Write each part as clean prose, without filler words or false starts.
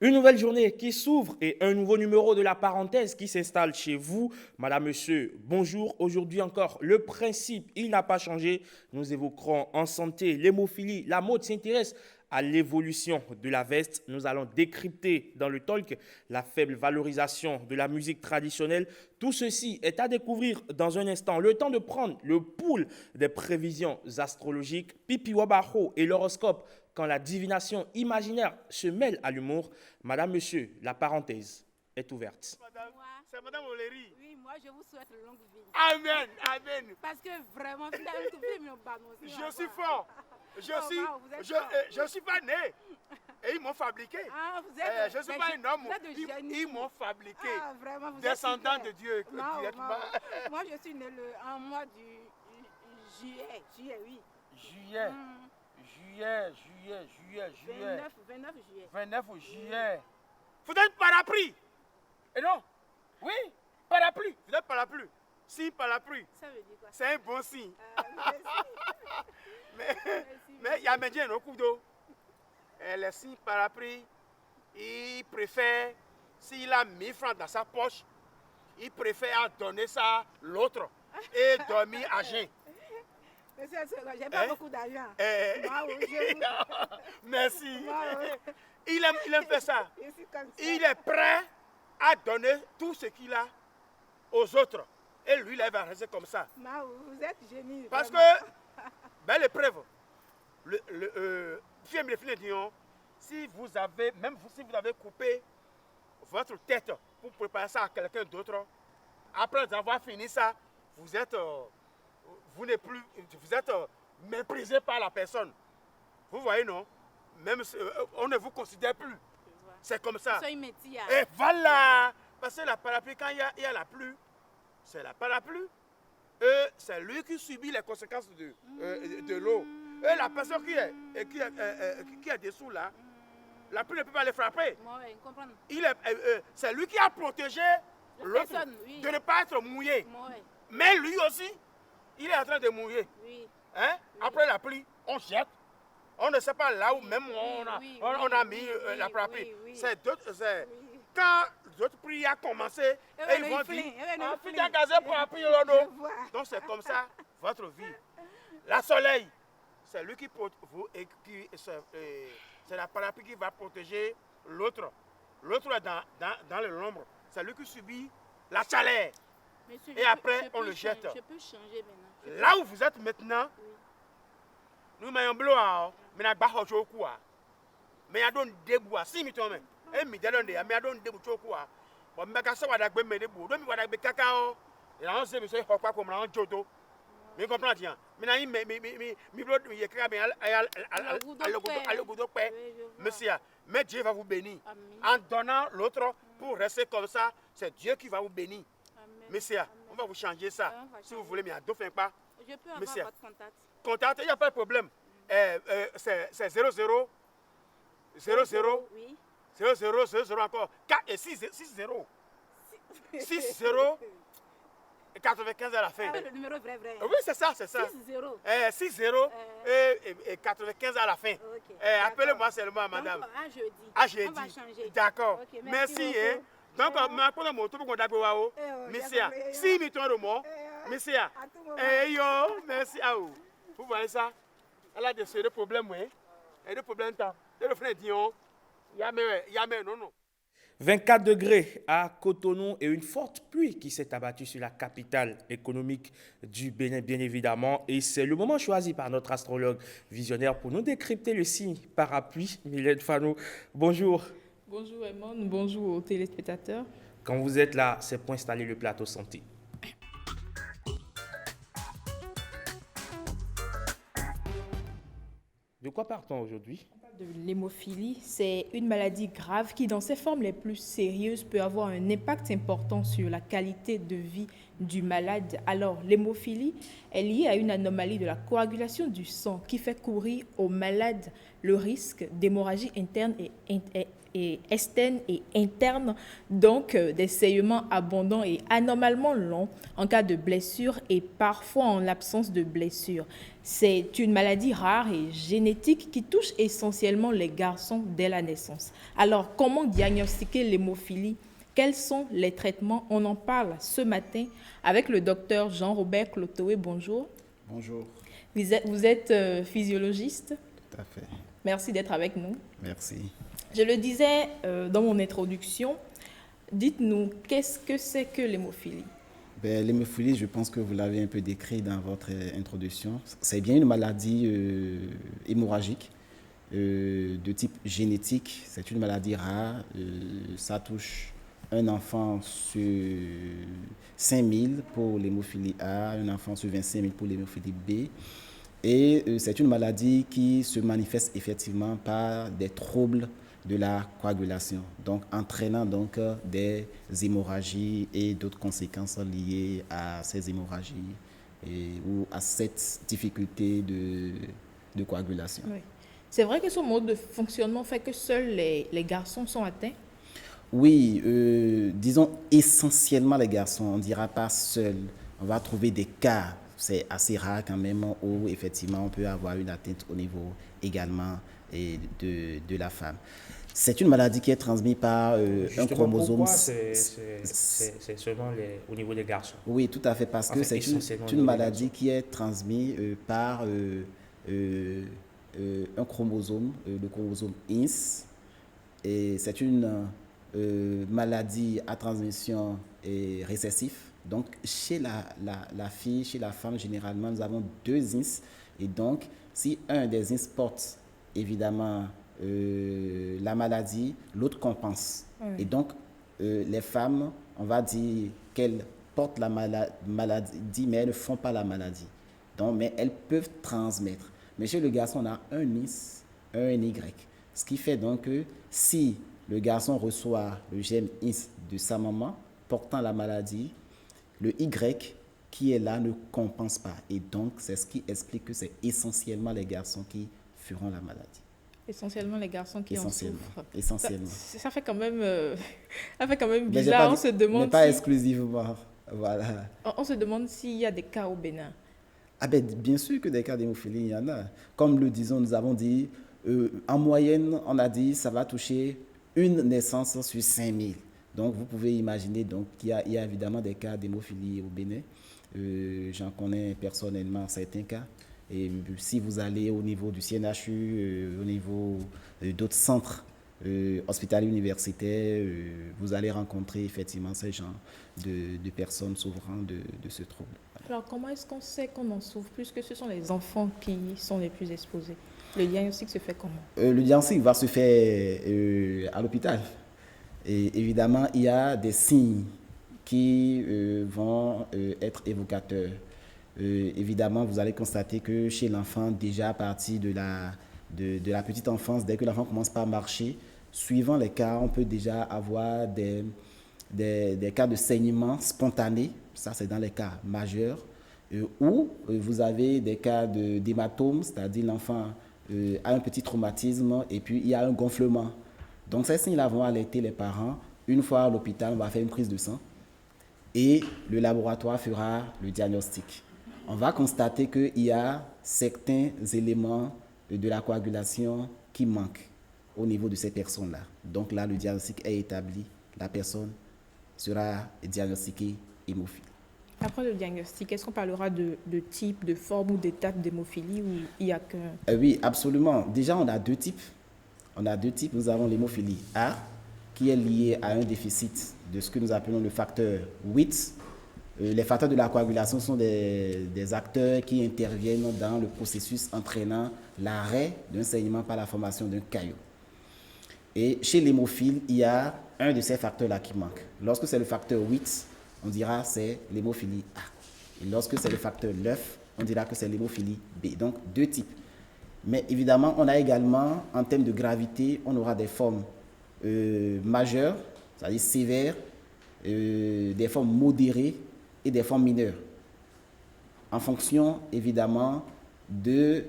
Une nouvelle journée qui s'ouvre et un nouveau numéro de la parenthèse qui s'installe chez vous. Madame, monsieur, bonjour. Aujourd'hui encore, le principe, il n'a pas changé. Nous évoquerons en santé, l'hémophilie. La mode s'intéresse à l'évolution de la veste. Nous allons décrypter dans le talk la faible valorisation de la musique traditionnelle. Tout ceci est à découvrir dans un instant. Le temps de prendre le pouls des prévisions astrologiques, Pipi Wabaho et l'horoscope quand la divination imaginaire se mêle à l'humour. Madame, monsieur, la parenthèse est ouverte. Madame, Moi, c'est Madame Oléry. oui, moi je vous souhaite longue vie. Amen, amen. Parce que vraiment, Je suis fort. Je Oh, suis, wow, vous êtes fort. je suis pas né. Et ils m'ont fabriqué. Ah, vous êtes. Je ne suis pas un homme. Vous êtes de génie. Ils m'ont fabriqué. Ah, vraiment, vous Descendant êtes de super. Dieu. Wow, directement. wow. Moi, je suis né en mois du juillet. Juillet, oui. Juillet, Hmm, juillet. 29 juillet. 29 juillet. Vous êtes parapluie. Et non. Oui, parapluie. Vous êtes parapluie. Si parapluie, Ça veut dire quoi? c'est un bon signe. Merci. Mais Merci. il y a maintenant un coup d'eau. Les signes parapluie, il préfère, s'il a 1000 francs dans sa poche, il préfère donner ça à l'autre et dormir à jeun. Monsieur, j'ai pas Hein? beaucoup d'argent. Eh, Wow, Merci. wow. Il aime faire ça. Je suis comme ça. Il est prêt à donner tout ce qu'il a aux autres. Et lui, il va rester comme ça. Wow, vous êtes génie. Parce que, vraiment. ben, l'épreuve, si vous avez, si vous avez coupé votre tête pour préparer ça à quelqu'un d'autre, après avoir fini ça, vous êtes, vous êtes méprisé par la personne. Vous voyez, non? Même on ne vous considère plus. Je vois. C'est comme ça. Sois métier. Et voilà! Parce que la parapluie, quand il y a la pluie, c'est la parapluie. Et c'est lui qui subit les conséquences de l'eau. Et la personne qui est dessous là, la pluie ne peut pas le frapper. Moi, ouais, comprendre. C'est lui qui a protégé l'autre personne, oui. de ne pas être mouillé. Moi, ouais, Mais lui aussi, il est en train de mouiller. oui. Hein? Oui. Après la pluie, on jette. On ne sait pas là où même Oui, on a mis la oui, parapluie. oui. C'est Oui. quand d'autres pluies a commencé, et ils vont dire, Ah, Fidja Gazé pour appuyer le dos. Je vois. Donc c'est comme ça votre vie. La soleil, c'est lui qui c'est la parapluie qui va protéger l'autre. L'autre est dans l'ombre. C'est lui qui subit la chaleur. Monsieur, Et après, on le jette. Je peux changer maintenant. Là où vous êtes maintenant, Oui. nous mettons bleu à mais na gba hojo ku a mais ya don debu a si mi to me e mi de don de ya me ya don debu choku a bo me ka se wada gbe me debu do mi wada gbe kaka o ya on se mi so ho pa ko mra on jodo mi comprend bien mi na mi blo ye kaka ben le goudou pe Oui, je vois. monsieur mais Dieu va vous bénir Amen. en donnant l'autre pour rester comme ça, c'est Dieu qui va vous bénir. Amen. Monsieur, Amen. on va vous changer ça. On va Si vous changer. voulez, mais à dauphin pas. Je peux avoir Monsieur. votre contact. Contactez, il n'y a pas de problème. C'est 00 00 Oui. 00 encore 4 et 6 0 et 95 à la fin. Ah, le numéro vrai. Oui, c'est ça. 6-0. 6 0 et 95 à la fin. Ok. Appelez-moi seulement, madame. Donc, un jeudi. Ah, On j'ai va dit. changer. D'accord. Ok, Merci. beaucoup. Donc, ma pour le mot, tout le monde a besoin. Monsieur, si mi ton mot, monsieur. À tout moment. Yo, merci à vous. Vous voyez ça? Elle a des problèmes, oui. Elle a des problèmes. Le frère dit, yamé, non. 24 degrés à Cotonou et une forte pluie qui s'est abattue sur la capitale économique du Bénin, bien évidemment. Et c'est le moment choisi par notre astrologue visionnaire pour nous décrypter le signe parapluie. Mylène Fanou, bonjour. Bonjour Raymond, bonjour aux téléspectateurs. Quand vous êtes là, c'est pour installer le plateau santé. De quoi partons aujourd'hui? De l'hémophilie, c'est une maladie grave qui, dans ses formes les plus sérieuses, peut avoir un impact important sur la qualité de vie du malade. Alors, l'hémophilie est liée à une anomalie de la coagulation du sang qui fait courir au malade le risque d'hémorragie interne et externe et interne, donc des saignements abondants et anormalement longs en cas de blessure et parfois en l'absence de blessure. C'est une maladie rare et génétique qui touche essentiellement les garçons dès la naissance. Alors, comment diagnostiquer l'hémophilie? Quels sont les traitements? On en parle ce matin avec le docteur Jean-Robert Clotoé. Bonjour. Bonjour. Vous êtes physiologiste. Tout à fait. Merci d'être avec nous. Merci. Je le disais dans mon introduction, dites-nous, qu'est-ce que c'est que l'hémophilie? L'hémophilie, je pense que vous l'avez un peu décrit dans votre introduction. C'est bien une maladie hémorragique de type génétique. C'est une maladie rare. Ça touche un enfant sur 5000 pour l'hémophilie A, un enfant sur 25 000 pour l'hémophilie B. Et c'est une maladie qui se manifeste effectivement par des troubles de la coagulation, donc entraînant donc des hémorragies et d'autres conséquences liées à ces hémorragies ou à cette difficulté de coagulation. Oui. C'est vrai que ce mode de fonctionnement fait que seuls les garçons sont atteints? Oui, disons essentiellement les garçons, on ne dira pas seuls. On va trouver des cas, c'est assez rare quand même, où effectivement on peut avoir une atteinte au niveau également de la femme. C'est une maladie qui est transmise par un chromosome. Pourquoi c'est seulement au niveau des garçons? Oui, tout à fait, parce que c'est une maladie qui est transmise par un chromosome, le chromosome INS. Et c'est une maladie à transmission récessive. Donc, chez la fille, chez la femme, généralement, nous avons 2 INS. Et donc, si un des INS porte évidemment la maladie, l'autre compense. Oui. Et donc, les femmes, on va dire qu'elles portent la maladie, mais elles ne font pas la maladie. Donc, mais elles peuvent transmettre. Mais chez le garçon, on a un X, un Y. Ce qui fait donc que si le garçon reçoit le gène X de sa maman portant la maladie, le Y qui est là ne compense pas. Et donc, c'est ce qui explique que c'est essentiellement les garçons qui feront la maladie. Essentiellement les garçons qui en souffrent. Essentiellement. Ça fait quand même, bizarre. On se demande mais pas exclusivement. Voilà. On se demande s'il y a des cas au Bénin. Bien sûr que des cas d'hémophilie, il y en a. Comme nous avons dit, en moyenne, on a dit ça va toucher une naissance sur 5000. Donc, vous pouvez imaginer qu'il y a évidemment des cas d'hémophilie au Bénin. J'en connais personnellement certains cas. Et si vous allez au niveau du CNHU, au niveau d'autres centres hospitaliers universitaires, vous allez rencontrer effectivement ces gens de personnes souffrant de ce trouble. Alors, comment est-ce qu'on sait qu'on en souffre, puisque ce sont les enfants qui sont les plus exposés? Le diagnostic se fait comment? Le diagnostic va se faire à l'hôpital. Et évidemment, il y a des signes qui vont être évocateurs. Évidemment, vous allez constater que chez l'enfant, déjà à partir de la petite enfance, dès que l'enfant commence par marcher, suivant les cas, on peut déjà avoir des cas de saignement spontané, ça c'est dans les cas majeurs, ou vous avez des cas d'hématome, c'est-à-dire l'enfant a un petit traumatisme et puis il y a un gonflement. Donc ces signes-là vont alerter les parents. Une fois à l'hôpital, on va faire une prise de sang et le laboratoire fera le diagnostic. On va constater qu'il y a certains éléments de la coagulation qui manquent au niveau de ces personnes-là. Donc là, le diagnostic est établi. La personne sera diagnostiquée hémophile. Après le diagnostic, est-ce qu'on parlera de type, de forme ou d'étape d'hémophilie ou il n'y a qu'un? Oui, absolument. Déjà, on a 2 types. Nous avons l'hémophilie A, qui est liée à un déficit de ce que nous appelons le facteur 8. Les facteurs de la coagulation sont des acteurs qui interviennent dans le processus entraînant l'arrêt d'un saignement par la formation d'un caillot. Et chez l'hémophile, il y a un de ces facteurs-là qui manque. Lorsque c'est le facteur 8, on dira que c'est l'hémophilie A. Et lorsque c'est le facteur 9, on dira que c'est l'hémophilie B. Donc, 2 types. Mais évidemment, on a également, en termes de gravité, on aura des formes majeures, c'est-à-dire sévères, des formes modérées et des formes mineures, en fonction évidemment de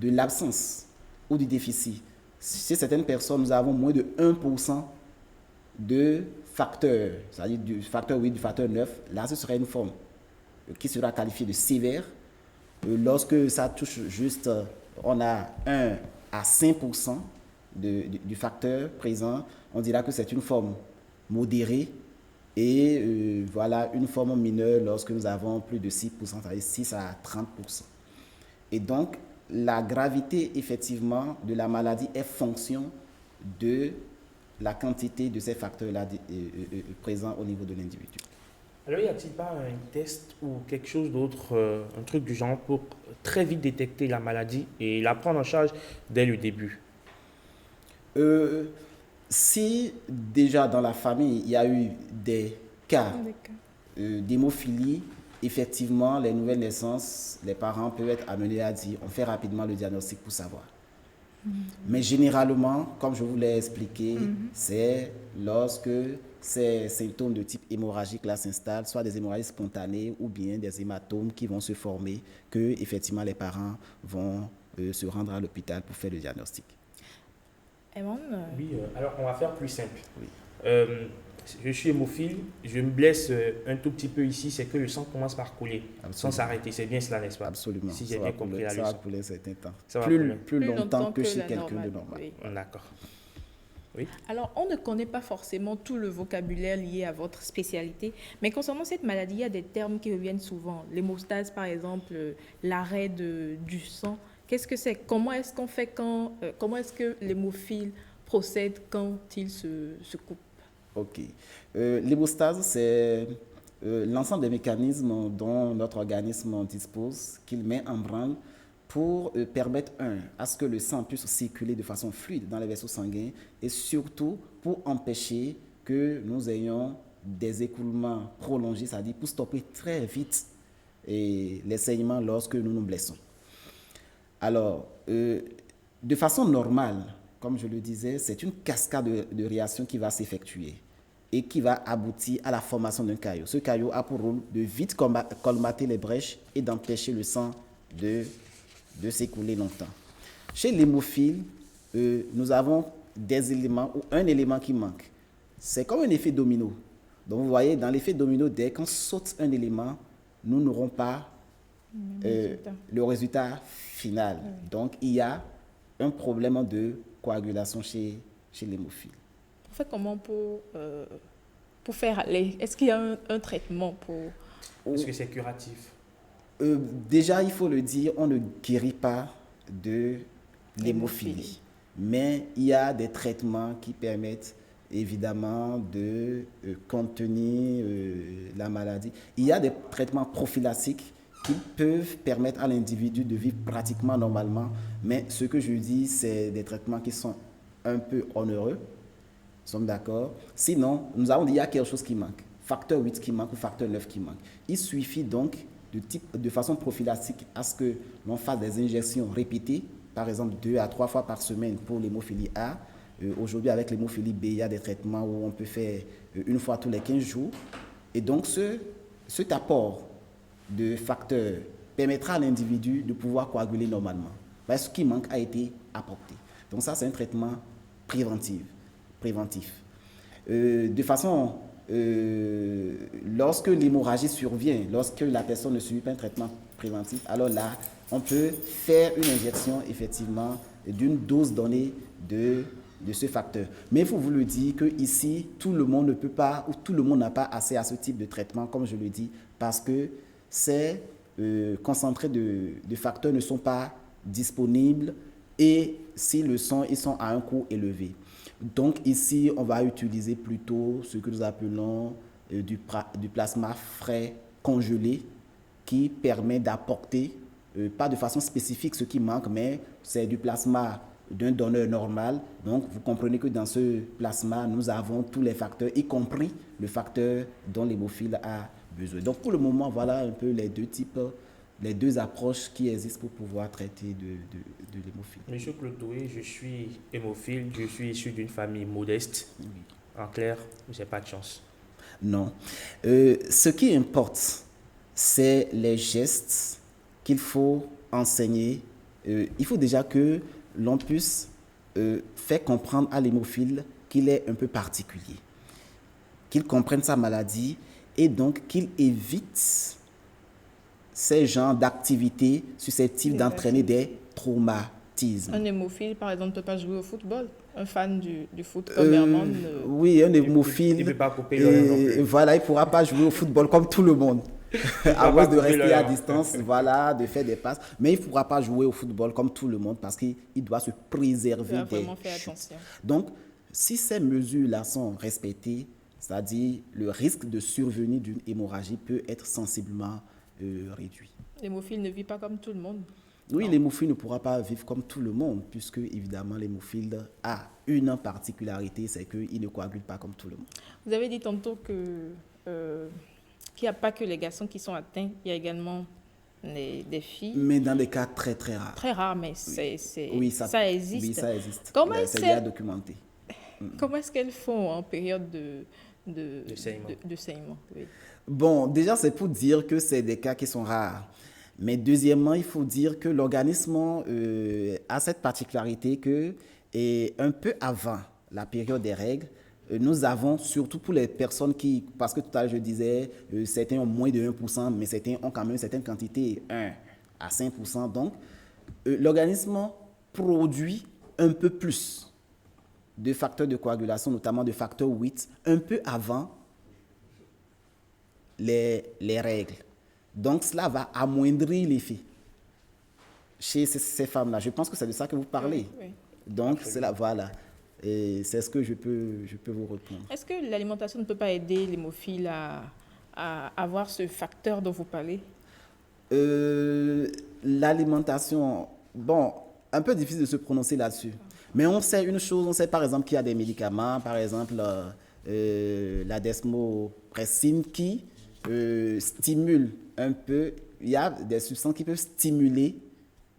l'absence ou du déficit. Chez certaines personnes, nous avons moins de 1% de facteurs, c'est-à-dire du facteur 8, du facteur 9. Là, ce serait une forme qui sera qualifiée de sévère. Lorsque ça touche juste, on a 1 à 5% du facteur présent, on dira que c'est une forme modérée. Et voilà, une forme mineure lorsque nous avons plus de 6%, c'est-à-dire 6 à 30%. Et donc, la gravité, effectivement, de la maladie est fonction de la quantité de ces facteurs-là présents au niveau de l'individu. Alors, y a-t-il pas un test ou quelque chose d'autre, un truc du genre pour très vite détecter la maladie et la prendre en charge dès le début? Si déjà dans la famille, il y a eu des cas d'hémophilie, effectivement, les nouvelles naissances, les parents peuvent être amenés à dire, on fait rapidement le diagnostic pour savoir. Mais généralement, comme je vous l'ai expliqué, c'est lorsque ces symptômes de type hémorragique là s'installent, soit des hémorragies spontanées ou bien des hématomes qui vont se former, que effectivement les parents vont se rendre à l'hôpital pour faire le diagnostic. Oui, alors on va faire plus simple. Oui. Je suis hémophile, je me blesse un tout petit peu ici, c'est que le sang commence par couler sans s'arrêter. C'est bien cela, n'est-ce pas? Absolument. Si j'ai bien compris la ça va leçon. couler un certain temps. Ça va Plus longtemps que chez la quelqu'un normale, de normal. oui. D'accord. Oui. Alors, on ne connaît pas forcément tout le vocabulaire lié à votre spécialité, mais concernant cette maladie, il y a des termes qui reviennent souvent. L'hémostase, par exemple, l'arrêt du sang. Qu'est-ce que c'est? Comment est-ce qu'on fait comment est-ce que l'hémophile procède quand il se coupe? Ok. L'hémostase, c'est l'ensemble des mécanismes dont notre organisme dispose, qu'il met en branle pour permettre, à ce que le sang puisse circuler de façon fluide dans les vaisseaux sanguins et surtout pour empêcher que nous ayons des écoulements prolongés, c'est-à-dire pour stopper très vite les saignements lorsque nous nous blessons. Alors, de façon normale, comme je le disais, c'est une cascade de réactions qui va s'effectuer et qui va aboutir à la formation d'un caillot. Ce caillot a pour rôle de vite colmater les brèches et d'empêcher le sang de s'écouler longtemps. Chez l'hémophile, nous avons des éléments ou un élément qui manque. C'est comme un effet domino. Donc vous voyez, dans l'effet domino, dès qu'on saute un élément, nous n'aurons pas le résultat final. Donc il y a un problème de coagulation chez l'hémophile. On fait comment pour faire aller? Est-ce qu'il y a un traitement pour... Est-ce que c'est curatif? Déjà, il faut le dire, on ne guérit pas de l'hémophilie. Mais il y a des traitements qui permettent évidemment de contenir la maladie. Il y a des traitements prophylactiques qui peuvent permettre à l'individu de vivre pratiquement normalement. Mais ce que je dis, c'est des traitements qui sont un peu onéreux. Nous sommes d'accord? Sinon, nous avons dit qu'il y a quelque chose qui manque. Facteur 8 qui manque ou facteur 9 qui manque. Il suffit donc de façon prophylactique à ce que l'on fasse des injections répétées, par exemple 2 à 3 fois par semaine pour l'hémophilie A. Aujourd'hui, avec l'hémophilie B, il y a des traitements où on peut faire une fois tous les 15 jours. Et donc, cet apport de facteurs permettra à l'individu de pouvoir coaguler normalement. Parce que ce qui manque a été apporté. Donc ça, c'est un traitement préventif. De façon, lorsque l'hémorragie survient, lorsque la personne ne subit pas un traitement préventif, alors là, on peut faire une injection, effectivement, d'une dose donnée de ce facteur. Mais il faut vous le dire qu'ici, tout le monde ne peut pas, ou tout le monde n'a pas accès à ce type de traitement, comme je le dis, parce que ces concentrés de facteurs ne sont pas disponibles et s'ils le sont, ils sont à un coût élevé. Donc ici, on va utiliser plutôt ce que nous appelons du plasma frais congelé qui permet d'apporter, pas de façon spécifique ce qui manque, mais c'est du plasma d'un donneur normal. Donc vous comprenez que dans ce plasma, nous avons tous les facteurs, y compris le facteur dont l'hémophile a besoin. Donc pour le moment, voilà un peu les deux types, les deux approches qui existent pour pouvoir traiter de l'hémophilie. Monsieur Clotoué, je suis hémophile, je suis issu d'une famille modeste. Oui. En clair, je n'ai pas de chance. Non. Ce qui importe, c'est les gestes qu'il faut enseigner. Il faut déjà que l'on puisse faire comprendre à l'hémophile qu'il est un peu particulier, qu'il comprenne sa maladie et donc qu'il évite ces genres d'activités susceptibles d'entraîner des traumatismes. Un hémophile, par exemple, ne peut pas jouer au football. Un fan du foot comme Herman. Oui, un hémophile. Il ne peut pas couper l'oreille non plus. Voilà, il ne pourra pas jouer au football comme tout le monde. À moins de couper rester à l'oreille. distance, voilà, de faire des passes. Mais il ne pourra pas jouer au football comme tout le monde parce qu'il doit se Il préserver doit des vraiment faire chutes. attention. Donc, si ces mesures-là sont respectées, c'est-à-dire le risque de survenue d'une hémorragie peut être sensiblement réduit. L'hémophile ne vit pas comme tout le monde. Oui, l'hémophile ne pourra pas vivre comme tout le monde, puisque évidemment l'hémophile a une particularité, c'est qu'il ne coagule pas comme tout le monde. Vous avez dit tantôt qu'il n'y a pas que les garçons qui sont atteints, il y a également des filles. Mais dans des cas très très rares. Très rares, mais Oui, ça existe. Oui, ça existe. Comment C'est bien documenté. Comment est-ce qu'elles font en période de saignement. de saignement, oui. Bon, déjà, c'est pour dire que c'est des cas qui sont rares. Mais deuxièmement, il faut dire que l'organisme a cette particularité que, et un peu avant la période des règles, nous avons, surtout pour les personnes qui, parce que tout à l'heure je disais, certains ont moins de 1%, mais certains ont quand même une certaine quantité, 1 à 5%. Donc, l'organisme produit un peu plus de facteurs de coagulation, notamment de facteur 8, un peu avant les règles. Donc, cela va amoindrir l'effet chez ces femmes-là. Je pense que c'est de ça que vous parlez. Oui, oui. Donc, c'est là, voilà. Et c'est ce que je peux vous répondre. Est-ce que l'alimentation ne peut pas aider l'hémophile à avoir ce facteur dont vous parlez? L'alimentation, bon, un peu difficile de se prononcer là-dessus. Mais on sait une chose, on sait par exemple qu'il y a des médicaments, par exemple la desmopressine qui stimule un peu, il y a des substances qui peuvent stimuler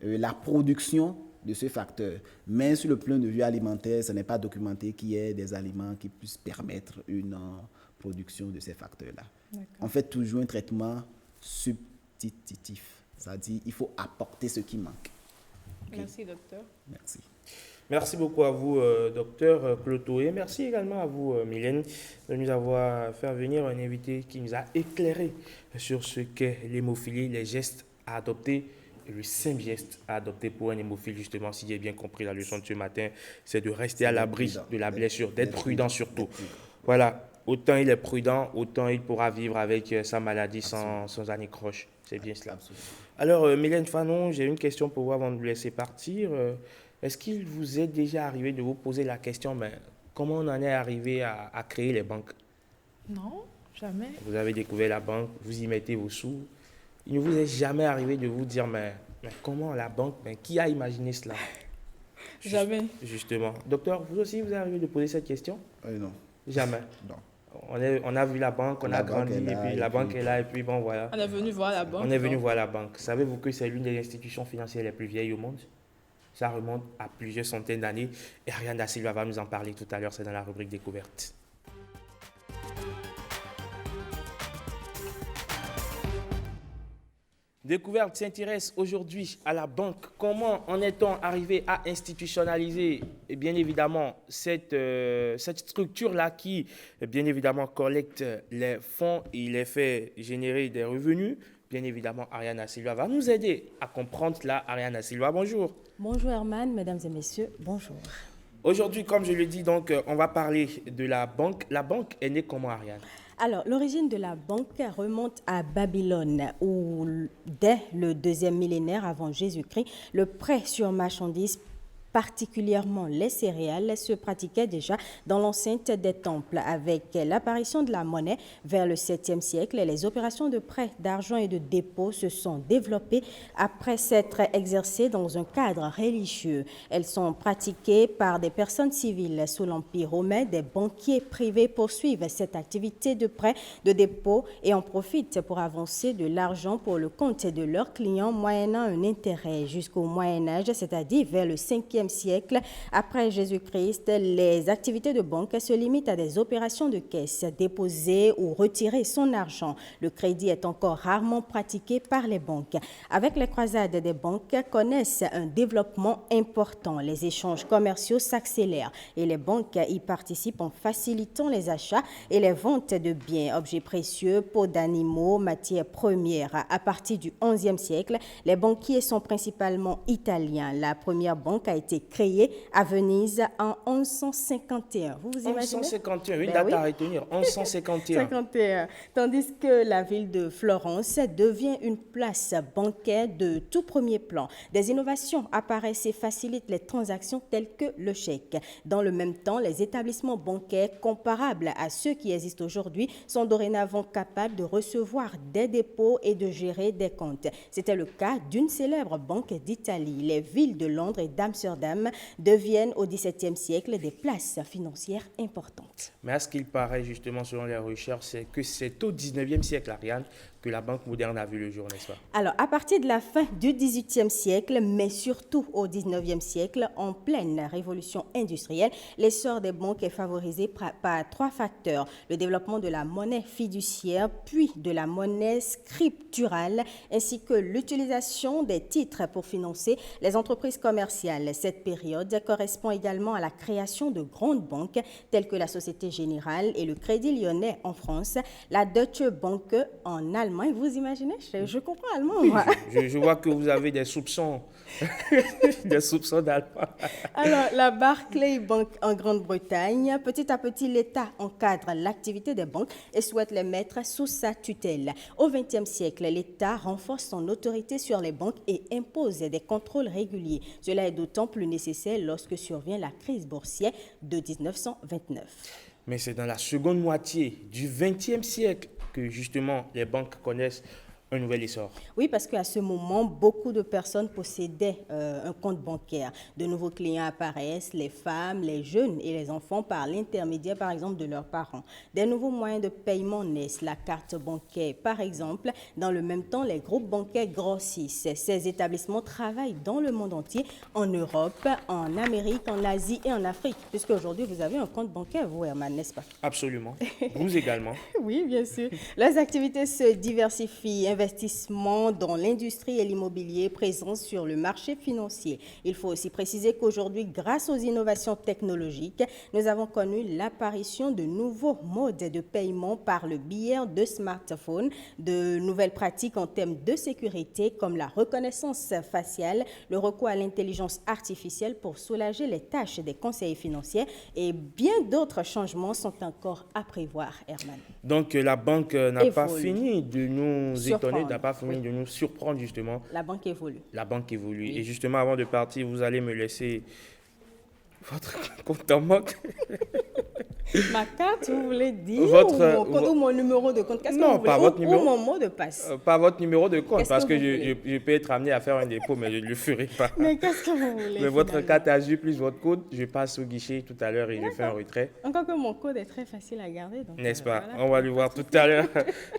la production de ce facteur. Mais sur le plan de vue alimentaire, ce n'est pas documenté qu'il y ait des aliments qui puissent permettre une production de ces facteurs-là. On fait toujours un traitement substitutif, c'est-à-dire il faut apporter ce qui manque. Okay. Merci, docteur. Merci. Merci beaucoup à vous, docteur Cloto, et merci également à vous, Mylène, de nous avoir fait venir un invité qui nous a éclairé sur ce qu'est l'hémophilie, les gestes à adopter, et le simple geste à adopter pour un hémophile, justement, si j'ai bien compris la leçon de ce matin, c'est de rester à l'abri de la blessure, d'être prudent surtout. Voilà, autant il est prudent, autant il pourra vivre avec sa maladie sans anicroche. C'est bien cela. Absolument. Alors, Mylène Fanon, j'ai une question pour vous avant de vous laisser partir. Est-ce qu'il vous est déjà arrivé de vous poser la question, mais comment on en est arrivé à créer les banques? Non, jamais. Vous avez découvert la banque, vous y mettez vos sous. Il ne vous est jamais arrivé de vous dire, mais comment la banque, qui a imaginé cela? Jamais. Justement. Docteur, vous aussi, vous est arrivé de poser cette question? Non. Jamais. Non. On a vu la banque, on a grandi, et puis la banque est là, et puis bon, voilà. On est venu voir la banque. On est venu voir la banque. Savez-vous que c'est l'une des institutions financières les plus vieilles au monde? Ça remonte à plusieurs centaines d'années. Et Ariane Da Silva va nous en parler tout à l'heure. C'est dans la rubrique découverte. Découverte s'intéresse aujourd'hui à la banque. Comment en est-on arrivé à institutionnaliser, et bien évidemment, cette structure-là qui, bien évidemment, collecte les fonds et les fait générer des revenus? Bien évidemment, Ariane Da Silva va nous aider à comprendre cela. Ariane Da Silva, bonjour. Bonjour Herman, mesdames et messieurs, bonjour. Aujourd'hui, comme je le dis, donc, on va parler de la banque. La banque est née comment, Ariane? Alors, l'origine de la banque remonte à Babylone, où dès le 2e millénaire avant Jésus-Christ, le prêt sur marchandises, particulièrement les céréales, se pratiquait déjà dans l'enceinte des temples. Avec l'apparition de la monnaie vers le 7e siècle, les opérations de prêt d'argent et de dépôt se sont développées après s'être exercées dans un cadre religieux. Elles sont pratiquées par des personnes civiles sous l'Empire romain. Des banquiers privés poursuivent cette activité de prêt, de dépôt et en profitent pour avancer de l'argent pour le compte de leurs clients moyennant un intérêt jusqu'au Moyen-Âge, c'est-à-dire vers le 5e 5e siècle après Jésus-Christ, les activités de banque se limitent à des opérations de caisse, déposer ou retirer son argent. Le crédit est encore rarement pratiqué par les banques. Avec les croisades, des banques connaissent un développement important. Les échanges commerciaux s'accélèrent et les banques y participent en facilitant les achats et les ventes de biens, objets précieux, peaux d'animaux, matières premières. À partir du XIe siècle, les banquiers sont principalement italiens. La première banque a été créée à Venise en 1151. Vous vous imaginez? 1151, une Ben date oui. à retenir, 1151. 51. Tandis que la ville de Florence devient une place bancaire de tout premier plan. Des innovations apparaissent et facilitent les transactions telles que le chèque. Dans le même temps, les établissements bancaires comparables à ceux qui existent aujourd'hui sont dorénavant capables de recevoir des dépôts et de gérer des comptes. C'était le cas d'une célèbre banque d'Italie. Les villes de Londres et d'Amsterdam deviennent au XVIIe siècle des places financières importantes. Mais à ce qu'il paraît, justement, selon les recherches, c'est que c'est au 19e siècle, Ariane, que la banque moderne a vu le jour, n'est-ce pas? Alors, à partir de la fin du XVIIIe siècle, mais surtout au XIXe siècle, en pleine révolution industrielle, l'essor des banques est favorisé par trois facteurs. Le développement de la monnaie fiduciaire, puis de la monnaie scripturale, ainsi que l'utilisation des titres pour financer les entreprises commerciales. Cette période correspond également à la création de grandes banques telles que la Société Générale et le Crédit Lyonnais en France, la Deutsche Bank en Allemagne. Vous imaginez? Je comprends allemand, moi. Je vois que vous avez des soupçons, des soupçons d'allemand. Alors, la Barclays Bank en Grande-Bretagne, petit à petit, l'État encadre l'activité des banques et souhaite les mettre sous sa tutelle. Au XXe siècle, l'État renforce son autorité sur les banques et impose des contrôles réguliers. Cela est d'autant plus nécessaire lorsque survient la crise boursière de 1929. Mais c'est dans la seconde moitié du XXe siècle que justement les banques connaissent un nouvel essor. Oui, parce qu'à ce moment, beaucoup de personnes possédaient un compte bancaire. De nouveaux clients apparaissent, les femmes, les jeunes et les enfants par l'intermédiaire, par exemple, de leurs parents. Des nouveaux moyens de paiement naissent, la carte bancaire, par exemple. Dans le même temps, les groupes bancaires grossissent. Ces établissements travaillent dans le monde entier, en Europe, en Amérique, en Asie et en Afrique. Puisque aujourd'hui, vous avez un compte bancaire, vous, Herman, n'est-ce pas? Absolument. Vous également. Oui, bien sûr. Les activités se diversifient. Investissement dans l'industrie et l'immobilier, présence sur le marché financier. Il faut aussi préciser qu'aujourd'hui, grâce aux innovations technologiques, nous avons connu l'apparition de nouveaux modes de paiement par le biais de smartphones, de nouvelles pratiques en termes de sécurité comme la reconnaissance faciale, le recours à l'intelligence artificielle pour soulager les tâches des conseillers financiers et bien d'autres changements sont encore à prévoir, Herman. Donc la banque n'a pas Évolue. fini de nous étonner, n'a pas fini Oui. de nous surprendre justement. La banque évolue. La banque évolue. Oui. Et justement, avant de partir, vous allez me laisser votre compte en banque. Ma carte, vous voulez dire, Votre- ou mon numéro de compte? Qu'est-ce que Non, vous voulez? pas votre Ou numéro. mon mot de passe. Pas votre numéro de compte, Qu'est-ce parce que que vous je peux être amené à faire un dépôt, mais je ne le ferai pas. Mais qu'est-ce que vous voulez? Mais votre finalement? carte Azur plus votre code, je passe au guichet tout à l'heure et je fais un retrait. Encore que mon code est très facile à garder. donc, N'est-ce pas? voilà. On va le voir tout à l'heure.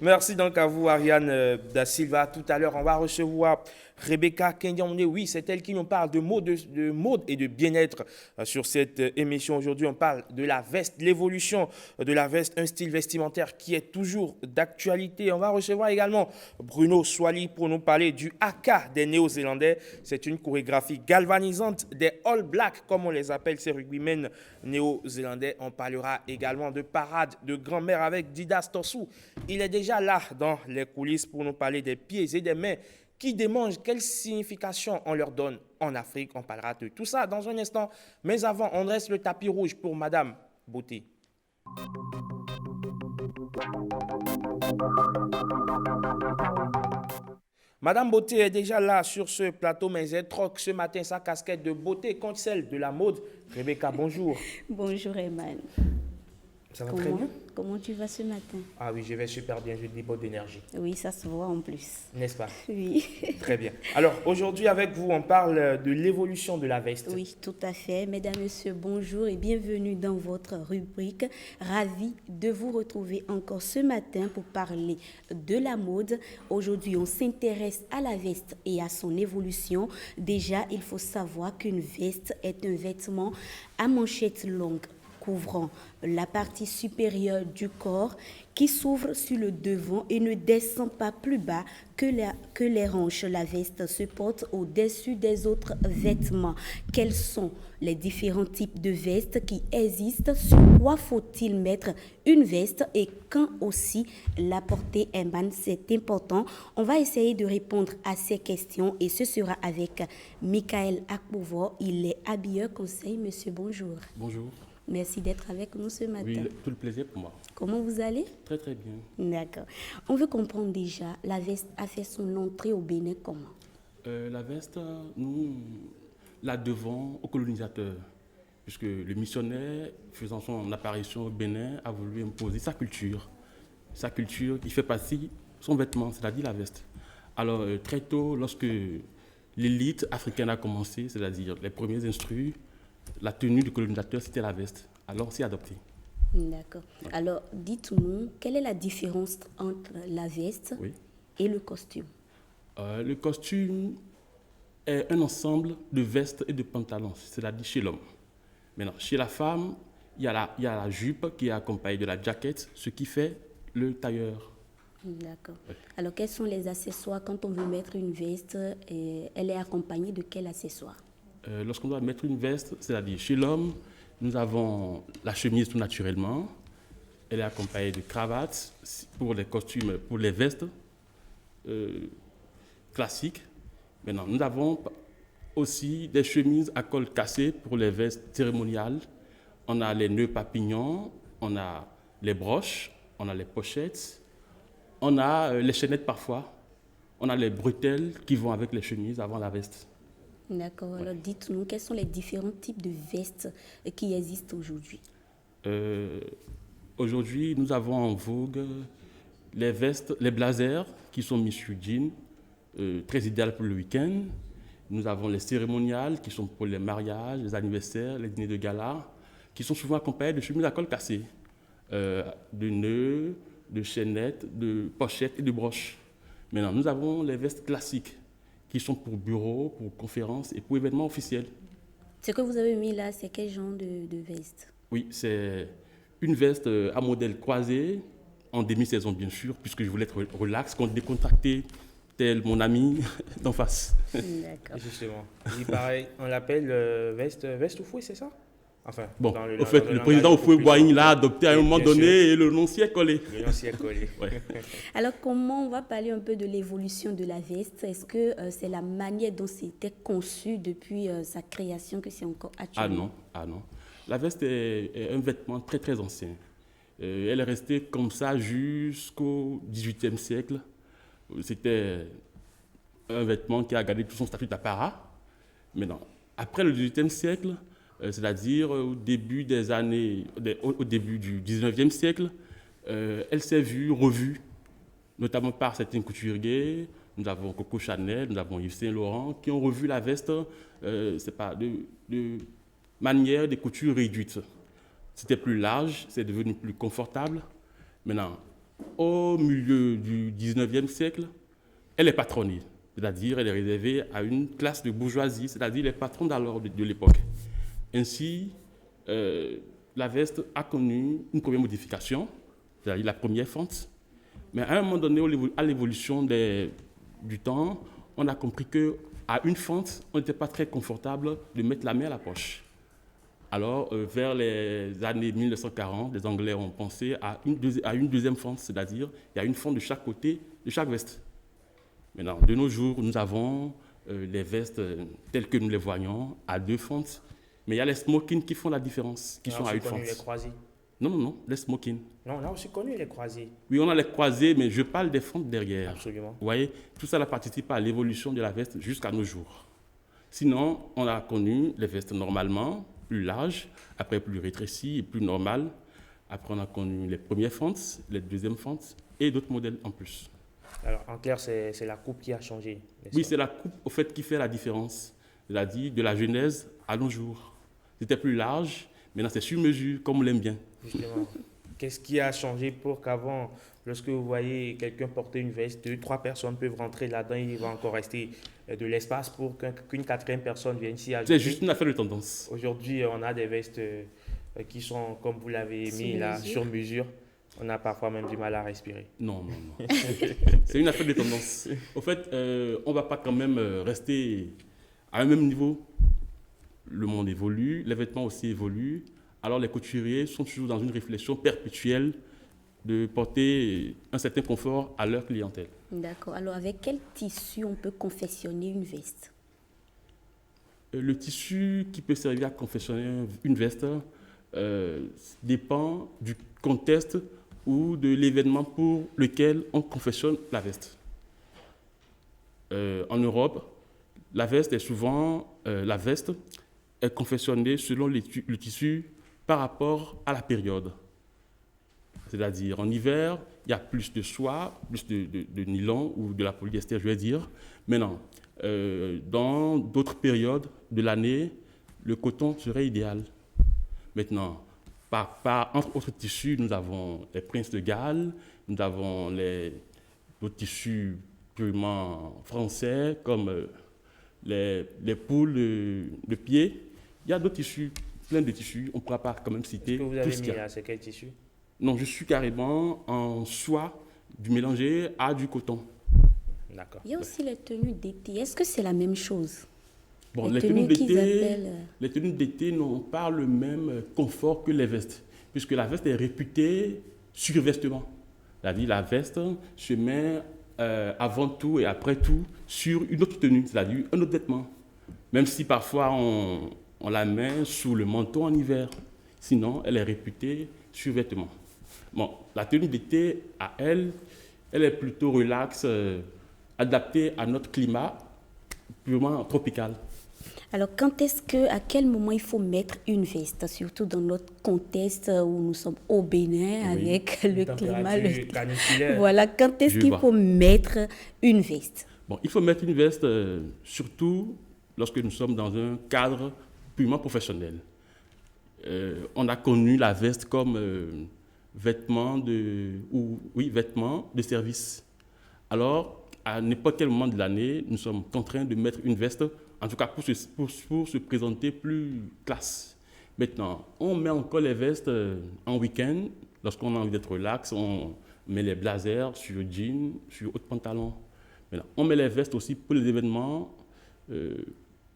Merci donc à vous, Ariane Da Silva. Tout à l'heure, on va recevoir Rebecca Kendiamone. Oui, c'est elle qui nous parle de mode et de bien-être sur cette émission. Aujourd'hui, on parle de la veste, l'évolution de la veste, un style vestimentaire qui est toujours d'actualité. On va recevoir également Bruno Swali pour nous parler du haka des Néo-Zélandais. C'est une chorégraphie galvanisante des All Blacks, comme on les appelle, ces rugbymen néo-zélandais. On parlera également de parade de grand-mère avec Didas Torsou. Il est déjà là dans les coulisses pour nous parler des pieds et des mains qui démangent, quelle signification on leur donne en Afrique. On parlera de tout ça dans un instant. Mais avant, on dresse le tapis rouge pour Madame Beauté. Madame Beauté est déjà là sur ce plateau, mais elle troque ce matin sa casquette de beauté contre celle de la mode. Rebecca, bonjour. Bonjour Eman. Ça va très bien. Comment tu vas ce matin? Ah oui, je vais super bien, je déborde d'énergie. Oui, ça se voit en plus. N'est-ce pas? Oui. Très bien. Alors, aujourd'hui, avec vous, on parle de l'évolution de la veste. Oui, tout à fait. Mesdames, Messieurs, bonjour et bienvenue dans votre rubrique. Ravi de vous retrouver encore ce matin pour parler de la mode. Aujourd'hui, on s'intéresse à la veste et à son évolution. Déjà, il faut savoir qu'une veste est un vêtement à manchettes longues couvrant la partie supérieure du corps qui s'ouvre sur le devant et ne descend pas plus bas que les hanches. La veste se porte au-dessus des autres vêtements. Quels sont les différents types de vestes qui existent? Sur quoi faut-il mettre une veste et quand aussi la porter? C'est important. On va essayer de répondre à ces questions et ce sera avec Michael Akpouvo. Il est habilleur conseil. Monsieur, bonjour. Bonjour. Merci d'être avec nous ce matin. Oui, tout le plaisir pour moi. Comment vous allez? Très très bien. D'accord. On veut comprendre déjà, la veste a fait son entrée au Bénin comment? La veste, nous la devons aux colonisateurs, puisque le missionnaire, faisant son apparition au Bénin, a voulu imposer sa culture qui fait partie de son vêtement, c'est-à-dire la veste. Alors très tôt, lorsque l'élite africaine a commencé, c'est-à-dire les premiers instruits, la tenue du colonisateur, c'était la veste. Alors, on s'y est adopté. D'accord. Alors, dites-nous, quelle est la différence entre la veste et le costume? Le costume est un ensemble de vestes et de pantalons, c'est-à-dire chez l'homme. Maintenant, chez la femme, il y a la jupe qui est accompagnée de la jaquette, ce qui fait le tailleur. D'accord. Alors, quels sont les accessoires quand on veut mettre une veste? Elle est accompagnée de quel accessoire? Lorsqu'on doit mettre une veste, c'est-à-dire chez l'homme, nous avons la chemise tout naturellement. Elle est accompagnée de cravates pour les costumes, pour les vestes classiques. Maintenant, nous avons aussi des chemises à col cassé pour les vestes cérémoniales. On a les nœuds papillons, on a les broches, on a les pochettes, on a les chaînettes parfois, on a les bretelles qui vont avec les chemises avant la veste. D'accord. Alors, dites-nous, quels sont les différents types de vestes qui existent aujourd'hui? Aujourd'hui, nous avons en vogue les vestes, les blazers qui sont mis sur jean, très idéal pour le week-end. Nous avons les cérémoniales qui sont pour les mariages, les anniversaires, les dîners de gala, qui sont souvent accompagnés de chemises à col cassé, de nœuds, de chaînettes, de pochettes et de broches. Maintenant, nous avons les vestes classiques qui sont pour bureaux, pour conférences et pour événements officiels. Ce que vous avez mis là, c'est quel genre de veste? Oui, c'est une veste à modèle croisé, en demi-saison bien sûr, puisque je voulais être relax, décontracté, tel mon ami d'en face. D'accord. Justement. Il paraît, on l'appelle veste au fouet, c'est ça? Enfin, bon, au fait, le président Houphouët-Boigny l'a adopté à un moment donné et le nom s'y est collé. Le nom s'y est collé. Ouais. Alors, comment on va parler un peu de l'évolution de la veste? Est-ce que c'est la manière dont c'était conçu depuis sa création que c'est encore actuellement? Ah non. La veste est un vêtement très très ancien. Elle est restée comme ça jusqu'au XVIIIe siècle. C'était un vêtement qui a gardé tout son statut d'apparat. Maintenant, après le XVIIIe siècle, c'est-à-dire au début du XIXe siècle, elle s'est revue, notamment par certains couturiers. Nous avons Coco Chanel, nous avons Yves Saint Laurent, qui ont revu la veste de manière des coutures réduites. C'était plus large, c'est devenu plus confortable. Maintenant, au milieu du XIXe siècle, elle est patronnée, c'est-à-dire elle est réservée à une classe de bourgeoisie, c'est-à-dire les patrons d'alors de l'époque. Ainsi, la veste a connu une première modification, c'est-à-dire la première fente. Mais à un moment donné, à l'évolution du temps, on a compris qu'à une fente, on n'était pas très confortable de mettre la main à la poche. Alors, vers les années 1940, les Anglais ont pensé à une deuxième fente, c'est-à-dire il y a une fente de chaque côté de chaque veste. Maintenant, de nos jours, nous avons les vestes telles que nous les voyons à deux fentes. Mais il y a les smokings qui font la différence, qui sont à une fente. Les croisés. Non, les smokings. Non, on a aussi connu les croisés. Oui, on a les croisés, mais je parle des fentes derrière. Absolument. Vous voyez, tout ça participe à l'évolution de la veste jusqu'à nos jours. Sinon, on a connu les vestes normalement, plus larges, après plus rétrécies et plus normales. Après, on a connu les premières fentes, les deuxièmes fentes et d'autres modèles en plus. Alors, en clair, c'est la coupe qui a changé. n'est-ce Oui, pas? c'est la coupe au fait qui fait la différence. C'est-à-dire de la genèse à nos jours. C'était plus large, maintenant c'est sur mesure, comme on l'aime bien. Justement, qu'est-ce qui a changé pour qu'avant, lorsque vous voyez quelqu'un porter une veste, 2, 3 personnes peuvent rentrer là-dedans, il va encore rester de l'espace pour qu'une quatrième personne vienne s'y ajouter. C'est juste une affaire de tendance. Aujourd'hui, on a des vestes qui sont, comme vous l'avez mis là, mesure. sur mesure. On a parfois même du mal à respirer. Non, non, non. C'est une affaire de tendance. Au fait, on ne va pas quand même rester à un même niveau. Le monde évolue, les vêtements aussi évoluent. Alors les couturiers sont toujours dans une réflexion perpétuelle de porter un certain confort à leur clientèle. D'accord. Alors, avec quel tissu on peut confectionner une veste? Le tissu qui peut servir à confectionner une veste dépend du contexte ou de l'événement pour lequel on confectionne la veste. En Europe, la veste est confectionnée selon le tissu par rapport à la période. C'est-à-dire, en hiver, il y a plus de soie, plus de nylon ou de la polyester, je vais dire. Maintenant, dans d'autres périodes de l'année, le coton serait idéal. Maintenant, entre autres tissus, nous avons les princes de Galles, nous avons d'autres tissus purement français, comme les poules de pied. Il y a d'autres tissus, plein de tissus, on ne pourra pas quand même citer Ce que vous tout avez ce mis qu'il y a. là, c'est quel tissu? Non, je suis carrément en soie du mélangé à du coton. D'accord. Il y a aussi les tenues d'été. Est-ce que c'est la même chose? Bon, Les tenues qu'ils appellent, les tenues d'été n'ont pas le même confort que les vestes, puisque la veste est réputée survestement. C'est-à-dire la veste se met avant tout et après tout sur une autre tenue, c'est-à-dire un autre vêtement. Même si parfois on la met sous le manteau en hiver. Sinon, elle est réputée survêtement. Bon, la tenue d'été, à elle est plutôt relaxe, adaptée à notre climat purement tropical. Alors, à quel moment il faut mettre une veste, surtout dans notre contexte où nous sommes au Bénin Oui. avec le climat. Température caniculaire. Voilà, quand est-ce Je qu'il vois. faut mettre une veste? Bon, il faut mettre une veste surtout lorsque nous sommes dans un cadre purement professionnel. On a connu la veste comme vêtement de service. Alors, à n'importe quel moment de l'année, nous sommes contraints de mettre une veste, en tout cas pour se présenter plus classe. Maintenant, on met encore les vestes en week-end. Lorsqu'on a envie d'être relax, on met les blazers sur le jean, sur haut pantalon. Maintenant, on met les vestes aussi pour les événements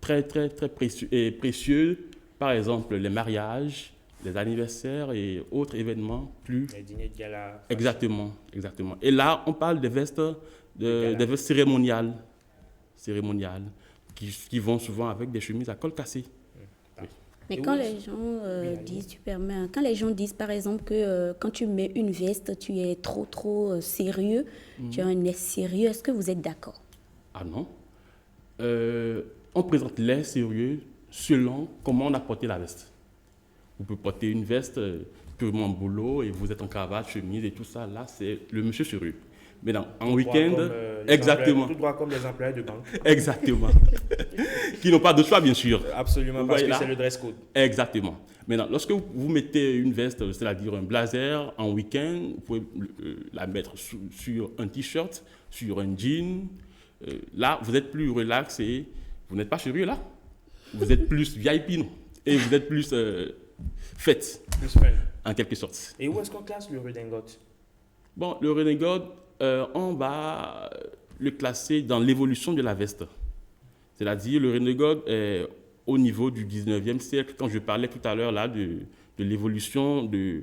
très précieux. Par exemple, les mariages, les anniversaires et autres événements plus... Les dîners de gala. Exactement, exactement. Et là, on parle des vestes, gala. des vestes cérémoniales qui vont souvent avec des chemises à col cassé. Mais Et quand oui, les gens allez-y. disent, tu permets, quand les gens disent par exemple que quand tu mets une veste, tu es trop sérieux, tu as un air sérieux, est-ce que vous êtes d'accord? Ah non. On présente l'air sérieux selon comment on a porté la veste. Vous pouvez porter une veste purement boulot et vous êtes en cravate, chemise et tout ça. Là, c'est le monsieur sérieux. Mais non, en week-end, exactement. Tout droit comme les employés de banque. Exactement. Qui n'ont pas de choix, bien sûr. Absolument, Vous parce voyez que là? c'est le dress code. Exactement. Maintenant, lorsque vous mettez une veste, c'est-à-dire un blazer en week-end, vous pouvez la mettre sur un t-shirt, sur un jean. Là, vous êtes plus relax et vous n'êtes pas sérieux là. Vous êtes plus VIP, non? Et vous êtes plus fête, Plus fun. en quelque sorte. Et où est-ce qu'on classe le redingote? Bon, le redingote, on va le classer dans l'évolution de la veste. C'est-à-dire, le redingote est au niveau du 19e siècle, quand je parlais tout à l'heure là de l'évolution, de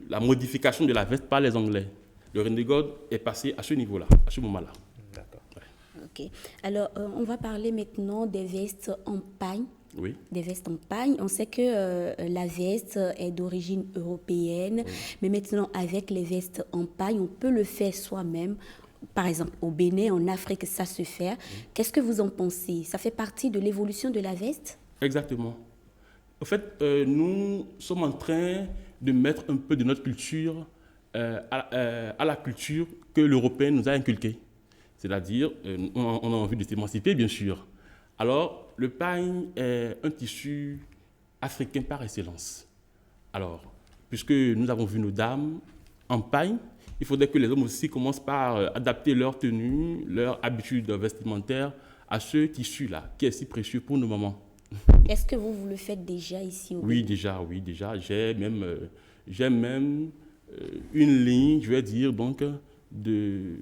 la modification de la veste par les Anglais. Le redingote est passé à ce niveau-là, à ce moment-là. D'accord. Ok. Alors, on va parler maintenant des vestes en pagne. Oui. Des vestes en pagne. On sait que la veste est d'origine européenne, mais maintenant, avec les vestes en pagne, on peut le faire soi-même. Par exemple, au Bénin, en Afrique, ça se fait. Qu'est-ce que vous en pensez? Ça fait partie de l'évolution de la veste? Exactement. En fait, nous sommes en train de mettre un peu de notre culture à la culture que l'Européen nous a inculquée. C'est-à-dire, on a envie de s'émanciper, bien sûr. Alors, le pagne est un tissu africain par excellence. Alors, puisque nous avons vu nos dames en pagne, il faudrait que les hommes aussi commencent par adapter leur tenue, leur habitude vestimentaire à ce tissu-là, qui est si précieux pour nos mamans. Est-ce que vous le faites déjà ici au Oui, Bénin? oui, déjà. J'ai même une ligne, je vais dire, donc, de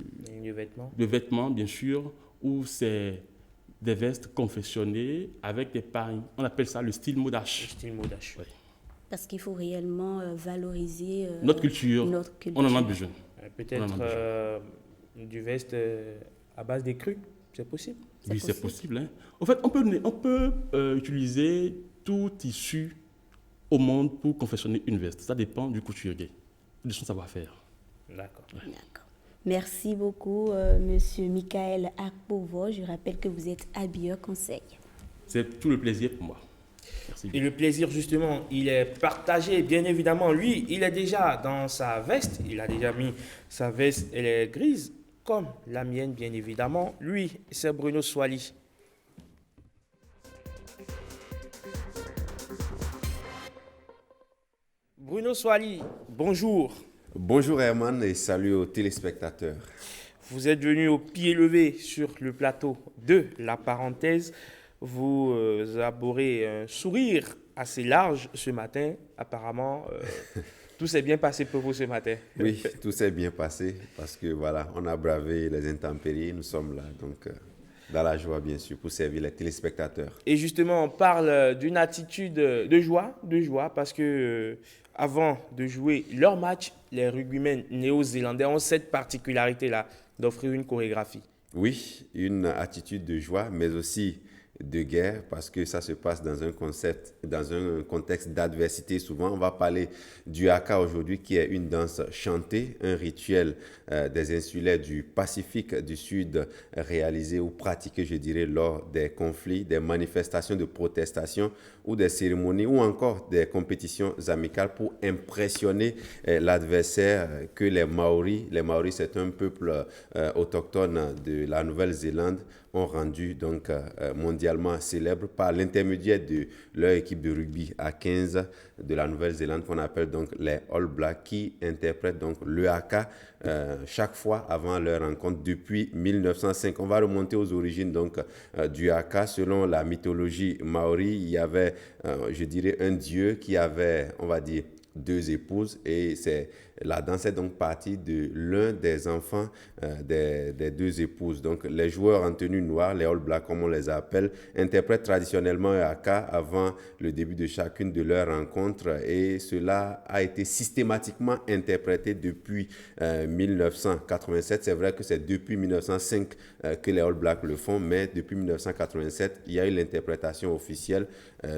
vêtements, bien sûr, où c'est des vestes confectionnées avec des pagnes. On appelle ça le style modache. Le style modache. Oui. Parce qu'il faut réellement valoriser notre culture. On en a besoin. Peut-être du veste à base des crus, c'est possible? Oui, c'est possible. Hein. En fait, on peut utiliser tout tissu au monde pour confectionner une veste. Ça dépend du couturier, de son savoir-faire. D'accord. Ouais. D'accord. Merci beaucoup, Monsieur Michael Akpovo. Je rappelle que vous êtes habilleur conseil. C'est tout le plaisir pour moi. Merci. Et le plaisir, justement, il est partagé, bien évidemment. Lui, il est déjà dans sa veste. Il a déjà mis sa veste, elle est grise, comme la mienne, bien évidemment. Lui, c'est Bruno Swali. Bruno Swali, bonjour. Bonjour Herman et salut aux téléspectateurs. Vous êtes venu au pied levé sur le plateau de La Parenthèse. Vous arborez un sourire assez large ce matin. Apparemment, tout s'est bien passé pour vous ce matin. Oui, tout s'est bien passé parce que voilà, on a bravé les intempéries. Nous sommes là, donc dans la joie bien sûr, pour servir les téléspectateurs. Et justement, on parle d'une attitude de joie parce que avant de jouer leur match, les rugbymen néo-zélandais ont cette particularité-là d'offrir une chorégraphie. Oui, une attitude de joie, mais aussi de guerre, parce que ça se passe dans un contexte d'adversité. Souvent, on va parler du haka aujourd'hui, qui est une danse chantée, un rituel des insulaires du Pacifique du Sud, réalisé ou pratiqué, je dirais, lors des conflits, des manifestations de protestation ou des cérémonies ou encore des compétitions amicales pour impressionner l'adversaire que les Maoris, c'est un peuple autochtone de la Nouvelle-Zélande, ont rendu donc mondialement célèbre par l'intermédiaire de leur équipe de rugby à 15 de la Nouvelle-Zélande qu'on appelle donc les All Blacks, qui interprètent donc le haka chaque fois avant leur rencontre depuis 1905. On va remonter aux origines donc du haka. Selon la mythologie maori, il y avait, je dirais, un dieu qui avait, on va dire, 2 épouses, et la danse est donc partie de l'un des enfants des 2 épouses. Donc les joueurs en tenue noire, les All Blacks comme on les appelle, interprètent traditionnellement un haka avant le début de chacune de leurs rencontres, et cela a été systématiquement interprété depuis 1987. C'est vrai que c'est depuis 1905 que les All Blacks le font, mais depuis 1987, il y a eu l'interprétation officielle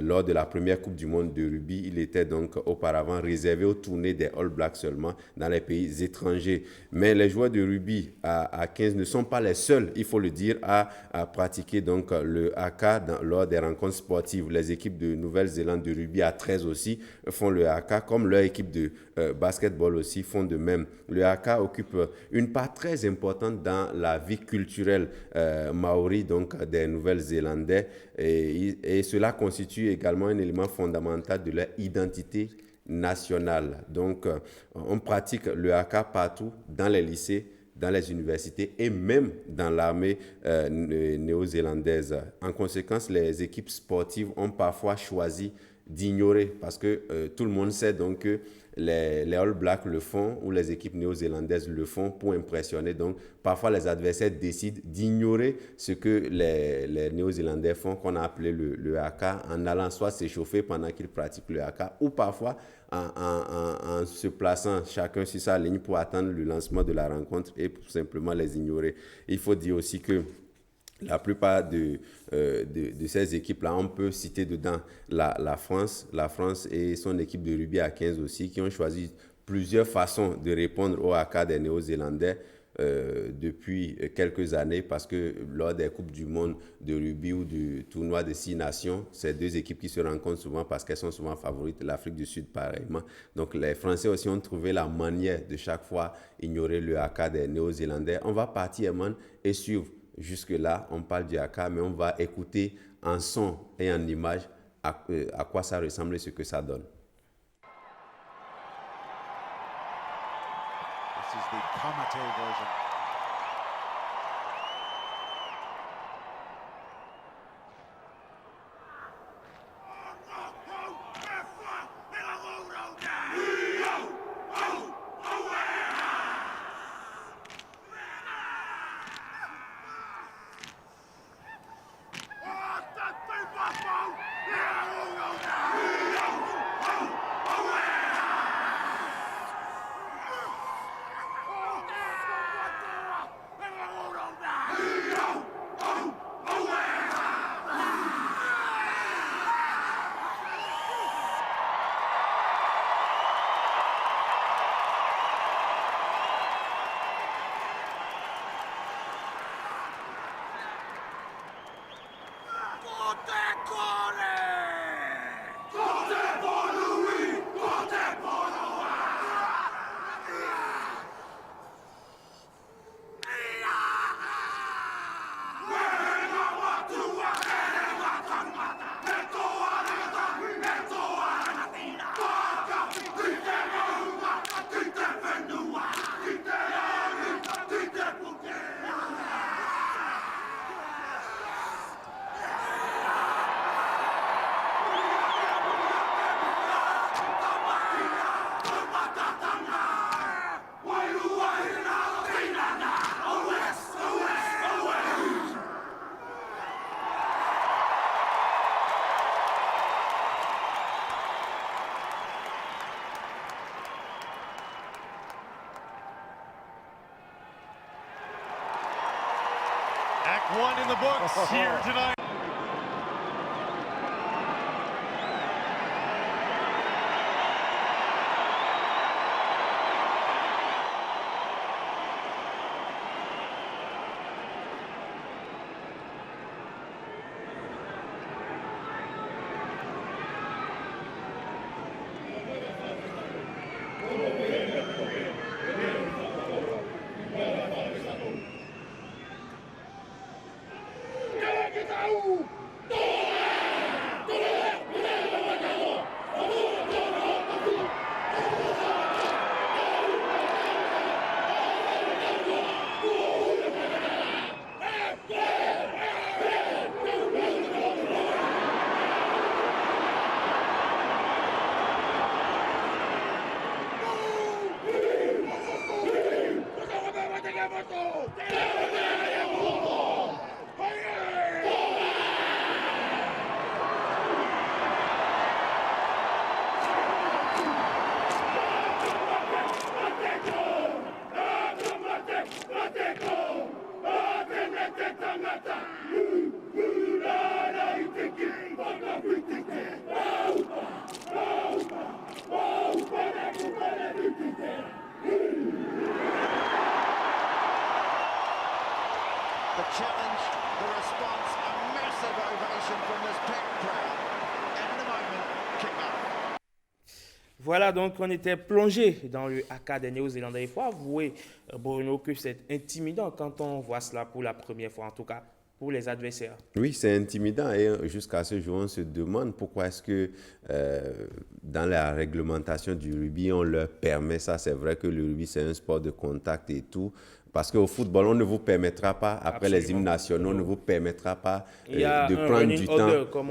lors de la première Coupe du Monde de rugby. Il était donc auparavant réservé aux tournées des All Blacks seulement dans les pays étrangers. Mais les joueurs de rugby à 15 ne sont pas les seuls, il faut le dire, à pratiquer donc le haka lors des rencontres sportives. Les équipes de Nouvelle-Zélande de rugby à 13 aussi font le haka, comme leur équipe de basketball aussi font de même. Le haka occupe une part très importante dans la vie culturelle maori, donc des Nouvelle-Zélandais, et cela constitue également un élément fondamental de leur identité nationale. Donc, on pratique le haka partout, dans les lycées, dans les universités et même dans l'armée néo-zélandaise. En conséquence, les équipes sportives ont parfois choisi d'ignorer, parce que tout le monde sait donc que les All Blacks le font, ou les équipes néo-zélandaises le font pour impressionner. Donc, parfois, les adversaires décident d'ignorer ce que les néo-zélandais font, qu'on a appelé le haka, en allant soit s'échauffer pendant qu'ils pratiquent le haka, ou parfois en se plaçant chacun sur sa ligne pour attendre le lancement de la rencontre et pour simplement les ignorer. Il faut dire aussi que la plupart de ces équipes-là, on peut citer dedans la France et son équipe de rugby à 15 aussi, qui ont choisi plusieurs façons de répondre au haka des Néo-Zélandais. depuis quelques années parce que lors des Coupes du Monde de rugby ou du tournoi de 6 nations, c'est 2 équipes qui se rencontrent souvent parce qu'elles sont souvent favorites, l'Afrique du Sud pareillement. Donc les Français aussi ont trouvé la manière de chaque fois ignorer le haka des Néo-Zélandais. On va partir, Eman, et suivre. Jusque-là, on parle du haka, mais on va écouter en son et en image à quoi ça ressemble et ce que ça donne. This is the Kamate version. Act 1 in the books here tonight. The challenge, the response, a massive ovation from this packed crowd. And in a moment, kick-off. Voilà, donc on était plongé dans le haka des Néo-Zélandais. Il faut avouer, Bruno, que c'est intimidant quand on voit cela pour la première fois, en tout cas pour les adversaires. Oui, c'est intimidant et jusqu'à ce jour, on se demande pourquoi est-ce que dans la réglementation du rugby, on leur permet ça. C'est vrai que le rugby, c'est un sport de contact et tout. Parce qu'au football, on ne vous permettra pas, après les hymnes nationaux, on ne vous permettra pas de prendre du temps.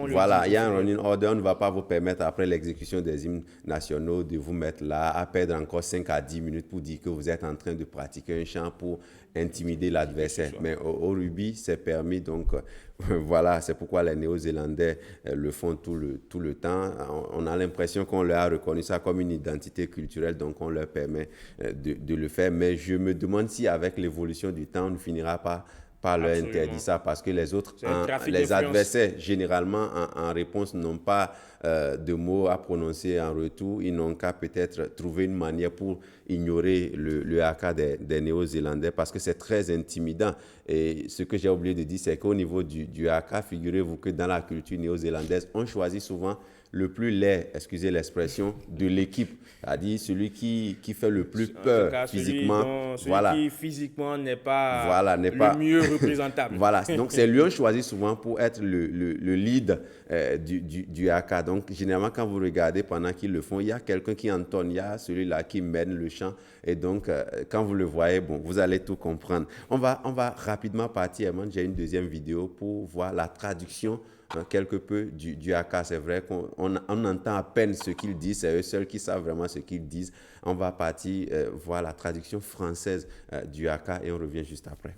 Voilà, il y a un running order, on ne va pas vous permettre, après l'exécution des hymnes nationaux, de vous mettre là, à perdre encore 5 à 10 minutes pour dire que vous êtes en train de pratiquer un chant pour intimider l'adversaire. Mais au rugby, c'est permis, donc voilà, c'est pourquoi les Néo-Zélandais le font tout le temps. On a l'impression qu'on leur a reconnu ça comme une identité culturelle, donc on leur permet de le faire. Mais je me demande si avec l'évolution du temps, on ne finira pas pas leur Absolument. interdire ça parce que les autres, C'est un trafic les d'influence. adversaires, généralement, en réponse, n'ont pas de mots à prononcer en retour. Ils n'ont qu'à peut-être trouver une manière pour ignorer le haka des Néo-Zélandais parce que c'est très intimidant. Et ce que j'ai oublié de dire, c'est qu'au niveau du haka, figurez-vous que dans la culture néo-zélandaise, on choisit souvent le plus laid, excusez l'expression, de l'équipe. C'est-à-dire celui qui fait le plus En tout peur cas, physiquement. celui qui physiquement n'est pas n'est le pas mieux représentable. Voilà, donc c'est lui on choisit souvent pour être le lead du haka. Donc généralement quand vous regardez pendant qu'ils le font, il y a quelqu'un qui entonne, il y a celui-là qui mène le chant. Et donc quand vous le voyez, bon, vous allez tout comprendre. On va rapidement partir. Moi, j'ai une deuxième vidéo pour voir la traduction quelque peu du haka. C'est vrai qu'on entend à peine ce qu'ils disent, c'est eux seuls qui savent vraiment ce qu'ils disent. On va partir voir la traduction française du haka et on revient juste après.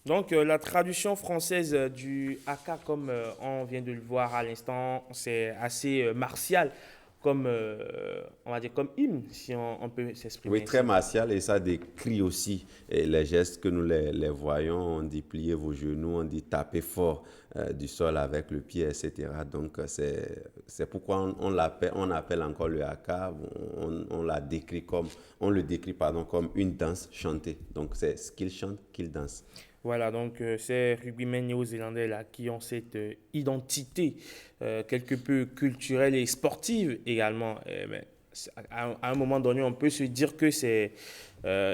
Donc, la traduction française du haka, comme on vient de le voir à l'instant, c'est assez martial, comme, on va dire, comme hymne, si on peut s'exprimer Oui, ainsi. très martial et ça décrit aussi les gestes que nous les voyons. On dit plier vos genoux, on dit taper fort du sol avec le pied, etc. Donc, c'est pourquoi on appelle encore le haka, on le décrit comme une danse chantée. Donc, c'est ce qu'ils chantent qu'ils dansent. Voilà, donc ces rugbymen néo-zélandais là qui ont cette identité quelque peu culturelle et sportive également. Mais à un moment donné, on peut se dire que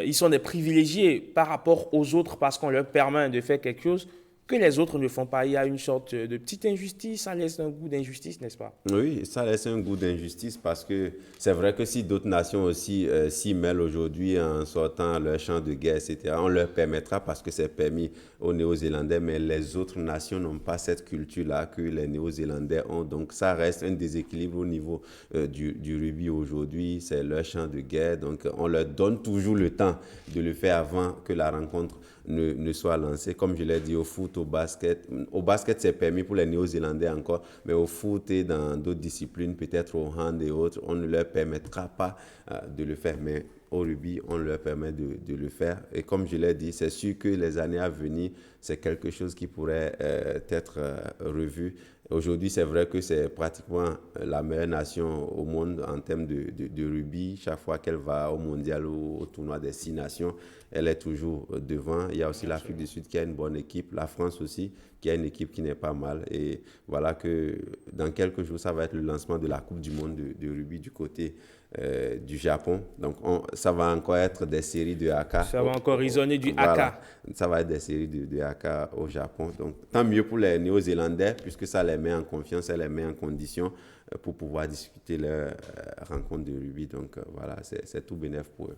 ils sont des privilégiés par rapport aux autres parce qu'on leur permet de faire quelque chose que les autres ne font pas. Il y a une sorte de petite injustice, ça laisse un goût d'injustice, n'est-ce pas? Oui, ça laisse un goût d'injustice parce que c'est vrai que si d'autres nations aussi s'y mêlent aujourd'hui en sortant leur champ de guerre, etc., on leur permettra parce que c'est permis aux Néo-Zélandais, mais les autres nations n'ont pas cette culture-là que les Néo-Zélandais ont. Donc ça reste un déséquilibre au niveau du rugby aujourd'hui, c'est leur champ de guerre. Donc on leur donne toujours le temps de le faire avant que la rencontre ne soit lancée. Comme je l'ai dit, au foot, au basket. Au basket, c'est permis pour les Néo-Zélandais encore, mais au foot et dans d'autres disciplines, peut-être au hand et autres, on ne leur permettra pas de le faire. Mais au rugby, on leur permet de le faire. Et comme je l'ai dit, c'est sûr que les années à venir, c'est quelque chose qui pourrait être revu. Aujourd'hui, c'est vrai que c'est pratiquement la meilleure nation au monde en termes de rugby. Chaque fois qu'elle va au mondial ou au tournoi des 6 nations, elle est toujours devant. Il y a aussi l'Afrique du Sud qui a une bonne équipe, la France aussi qui a une équipe qui n'est pas mal. Et voilà que dans quelques jours, ça va être le lancement de la Coupe du monde de rugby du côté du Japon. Donc, ça va encore être des séries de haka. Ça va encore résonner du haka. Ça va être des séries de haka au Japon. Donc, tant mieux pour les Néo-Zélandais, puisque ça les met en confiance, ça les met en condition pour pouvoir discuter leur rencontre de rugby. Donc, voilà, c'est tout bénef pour eux.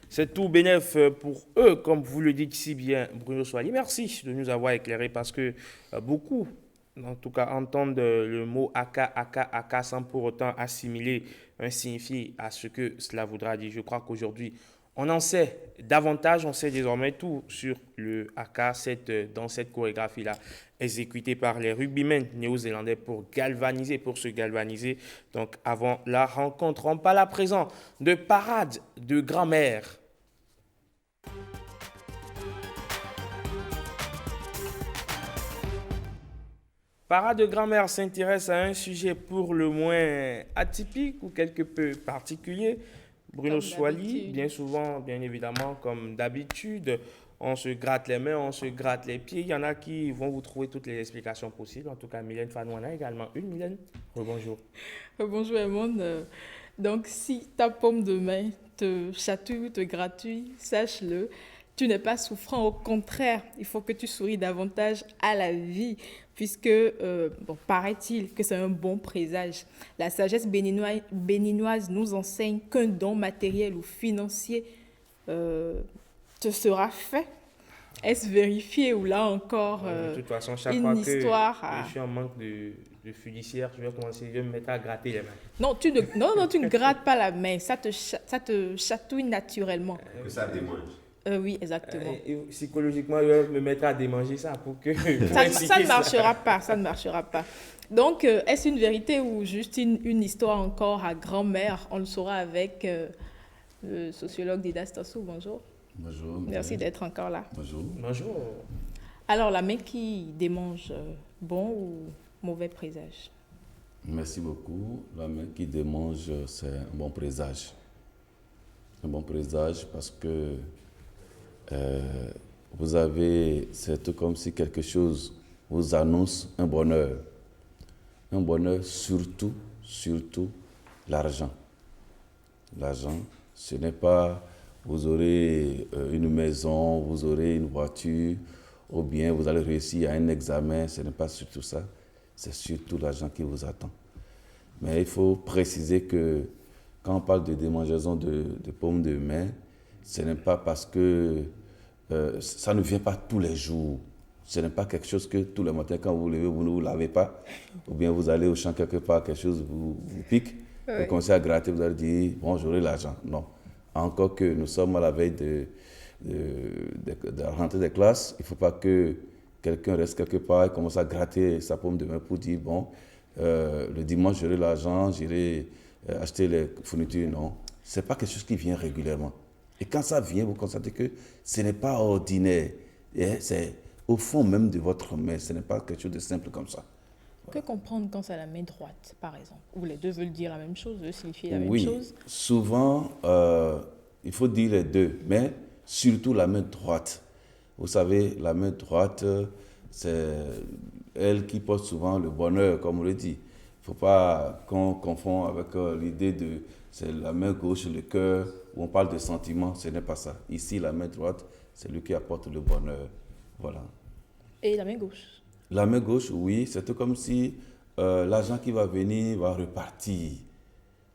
C'est tout bénef pour eux, comme vous le dites si bien, Bruno Soilier. Merci de nous avoir éclairé parce que beaucoup, en tout cas, entendent le mot haka sans pour autant assimiler un signifié à ce que cela voudra dire. Je crois qu'aujourd'hui, on en sait davantage, on sait désormais tout sur le haka, dans cette chorégraphie-là, exécutée par les rugbymen néo-zélandais pour se galvaniser. Donc, avant la rencontre, on parle à présent de parade de grand-mère. Parade de grand-mère s'intéresse à un sujet pour le moins atypique ou quelque peu particulier. Bruno Soilier, bien souvent, bien évidemment, comme d'habitude, on se gratte les mains, on se gratte les pieds. Il y en a qui vont vous trouver toutes les explications possibles. En tout cas, Mylène Fanouana également une. Mylène, bonjour. Bonjour, Edmond. Donc, si ta paume de main te chatouille ou te gratouille, sache-le, tu n'es pas souffrant, au contraire, il faut que tu souris davantage à la vie, puisque, paraît-il que c'est un bon présage. La sagesse béninoise nous enseigne qu'un don matériel ou financier te sera fait. Est-ce vérifié ou là encore De toute façon, chaque une fois histoire que je suis en manque de fiduciaire, je vais me mettre à gratter les mains. Non, tu ne grattes pas la main, ça te chatouille naturellement. Que ça démange. Oui, exactement. Et psychologiquement, je vais me mettre à démanger ça pour que... Ça ne marchera pas, ça ne marchera pas. Donc, est-ce une vérité ou juste une histoire encore à grand-mère? On le saura avec le sociologue Didas Tassou. Bonjour. Bonjour. Merci d'être encore là. Bonjour. Bonjour. Alors, la main qui démange, bon ou mauvais présage? Merci beaucoup. La main qui démange, c'est un bon présage. Un bon présage parce que c'est tout comme si quelque chose vous annonce un bonheur. Un bonheur surtout l'argent. L'argent, ce n'est pas vous aurez une maison, vous aurez une voiture, ou bien vous allez réussir à un examen, ce n'est pas surtout ça, c'est surtout l'argent qui vous attend. Mais il faut préciser que quand on parle de démangeaison de paume de main, ce n'est pas parce que ça ne vient pas tous les jours. Ce n'est pas quelque chose que tous les matins, quand vous vous levez, vous ne vous lavez pas, ou bien vous allez au champ quelque part, quelque chose vous pique, vous commencez à gratter, vous allez dire, bon, j'aurai l'argent. Non. Encore que nous sommes à la veille de la rentrée des classes, il ne faut pas que quelqu'un reste quelque part et commence à gratter sa paume de main pour dire, bon, le dimanche, j'aurai l'argent, j'irai acheter les fournitures. Non, ce n'est pas quelque chose qui vient régulièrement. Et quand ça vient, vous constatez que ce n'est pas ordinaire. C'est au fond même de votre main, ce n'est pas quelque chose de simple comme ça. Que comprendre quand c'est la main droite, par exemple? Ou les deux veulent dire la même chose, veulent signifier la même chose? Oui, souvent, il faut dire les deux, mais surtout la main droite. Vous savez, la main droite, c'est elle qui porte souvent le bonheur, comme on le dit. Il ne faut pas qu'on confonde avec l'idée de c'est la main gauche, le cœur, où on parle de sentiments, ce n'est pas ça. Ici, la main droite, c'est lui qui apporte le bonheur. Voilà. Et la main gauche? La main gauche, oui, c'est tout comme si l'argent qui va venir va repartir.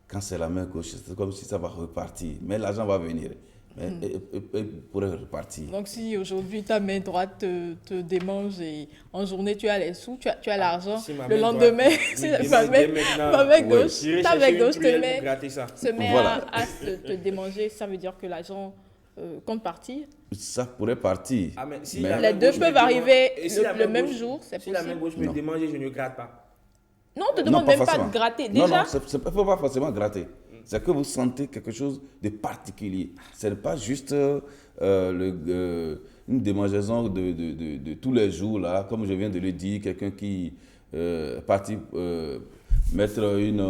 Quand c'est la main gauche, c'est comme si ça va repartir. Mais l'argent va venir. Mais il pourrait repartir. Donc si aujourd'hui ta main droite te démange et en journée tu as les sous, tu as l'argent, le lendemain, ma main gauche, ta main gauche se met à te démanger. Ça veut dire que l'argent compte partir? Ça pourrait partir. Ah, mais si les deux peuvent arriver le même jour, c'est possible. Si la main gauche me démange, je ne gratte pas. Non, on ne te demande même pas de gratter. Déjà? Non, il ne faut pas forcément gratter. C'est que vous sentez quelque chose de particulier. Ce n'est pas juste une démangeaison de tous les jours, là, comme je viens de le dire, quelqu'un qui est parti mettre une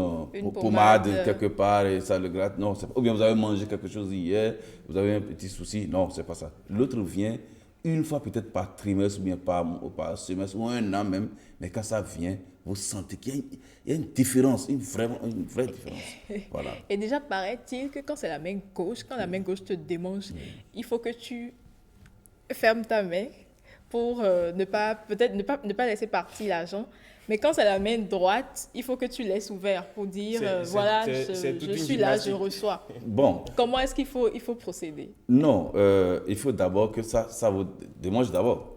pommade quelque part et ça le gratte. Non, ou bien vous avez mangé quelque chose hier, vous avez un petit souci. Non, ce n'est pas ça. L'autre vient une fois peut-être par trimestre, ou bien par semestre, ou un an même, mais quand ça vient, vous sentez qu'il y a une différence, une vraie différence. Voilà. Et déjà, paraît-il que quand c'est la main gauche, quand la main gauche te démange, il faut que tu fermes ta main pour ne pas laisser partir l'argent. Mais quand c'est la main droite, il faut que tu laisses ouvert pour dire, voilà, je suis là, je reçois. Bon. Comment est-ce qu'il faut procéder? Non, il faut d'abord que ça vous démange d'abord.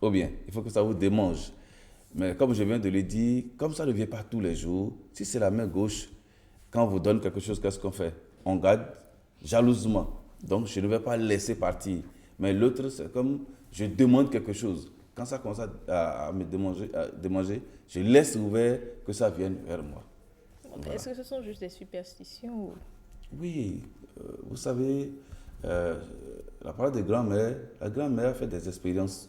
Ou bien, il faut que ça vous démange. Mais comme je viens de le dire, comme ça ne vient pas tous les jours, si c'est la main gauche, quand on vous donne quelque chose, qu'est-ce qu'on fait? On garde jalousement. Donc, je ne vais pas laisser partir. Mais l'autre, c'est comme je demande quelque chose. Quand ça commence à me démanger, je laisse ouvert que ça vienne vers moi. Voilà. Est-ce que ce sont juste des superstitions? Oui, vous savez, la parole de grand-mère, la grand-mère fait des expériences.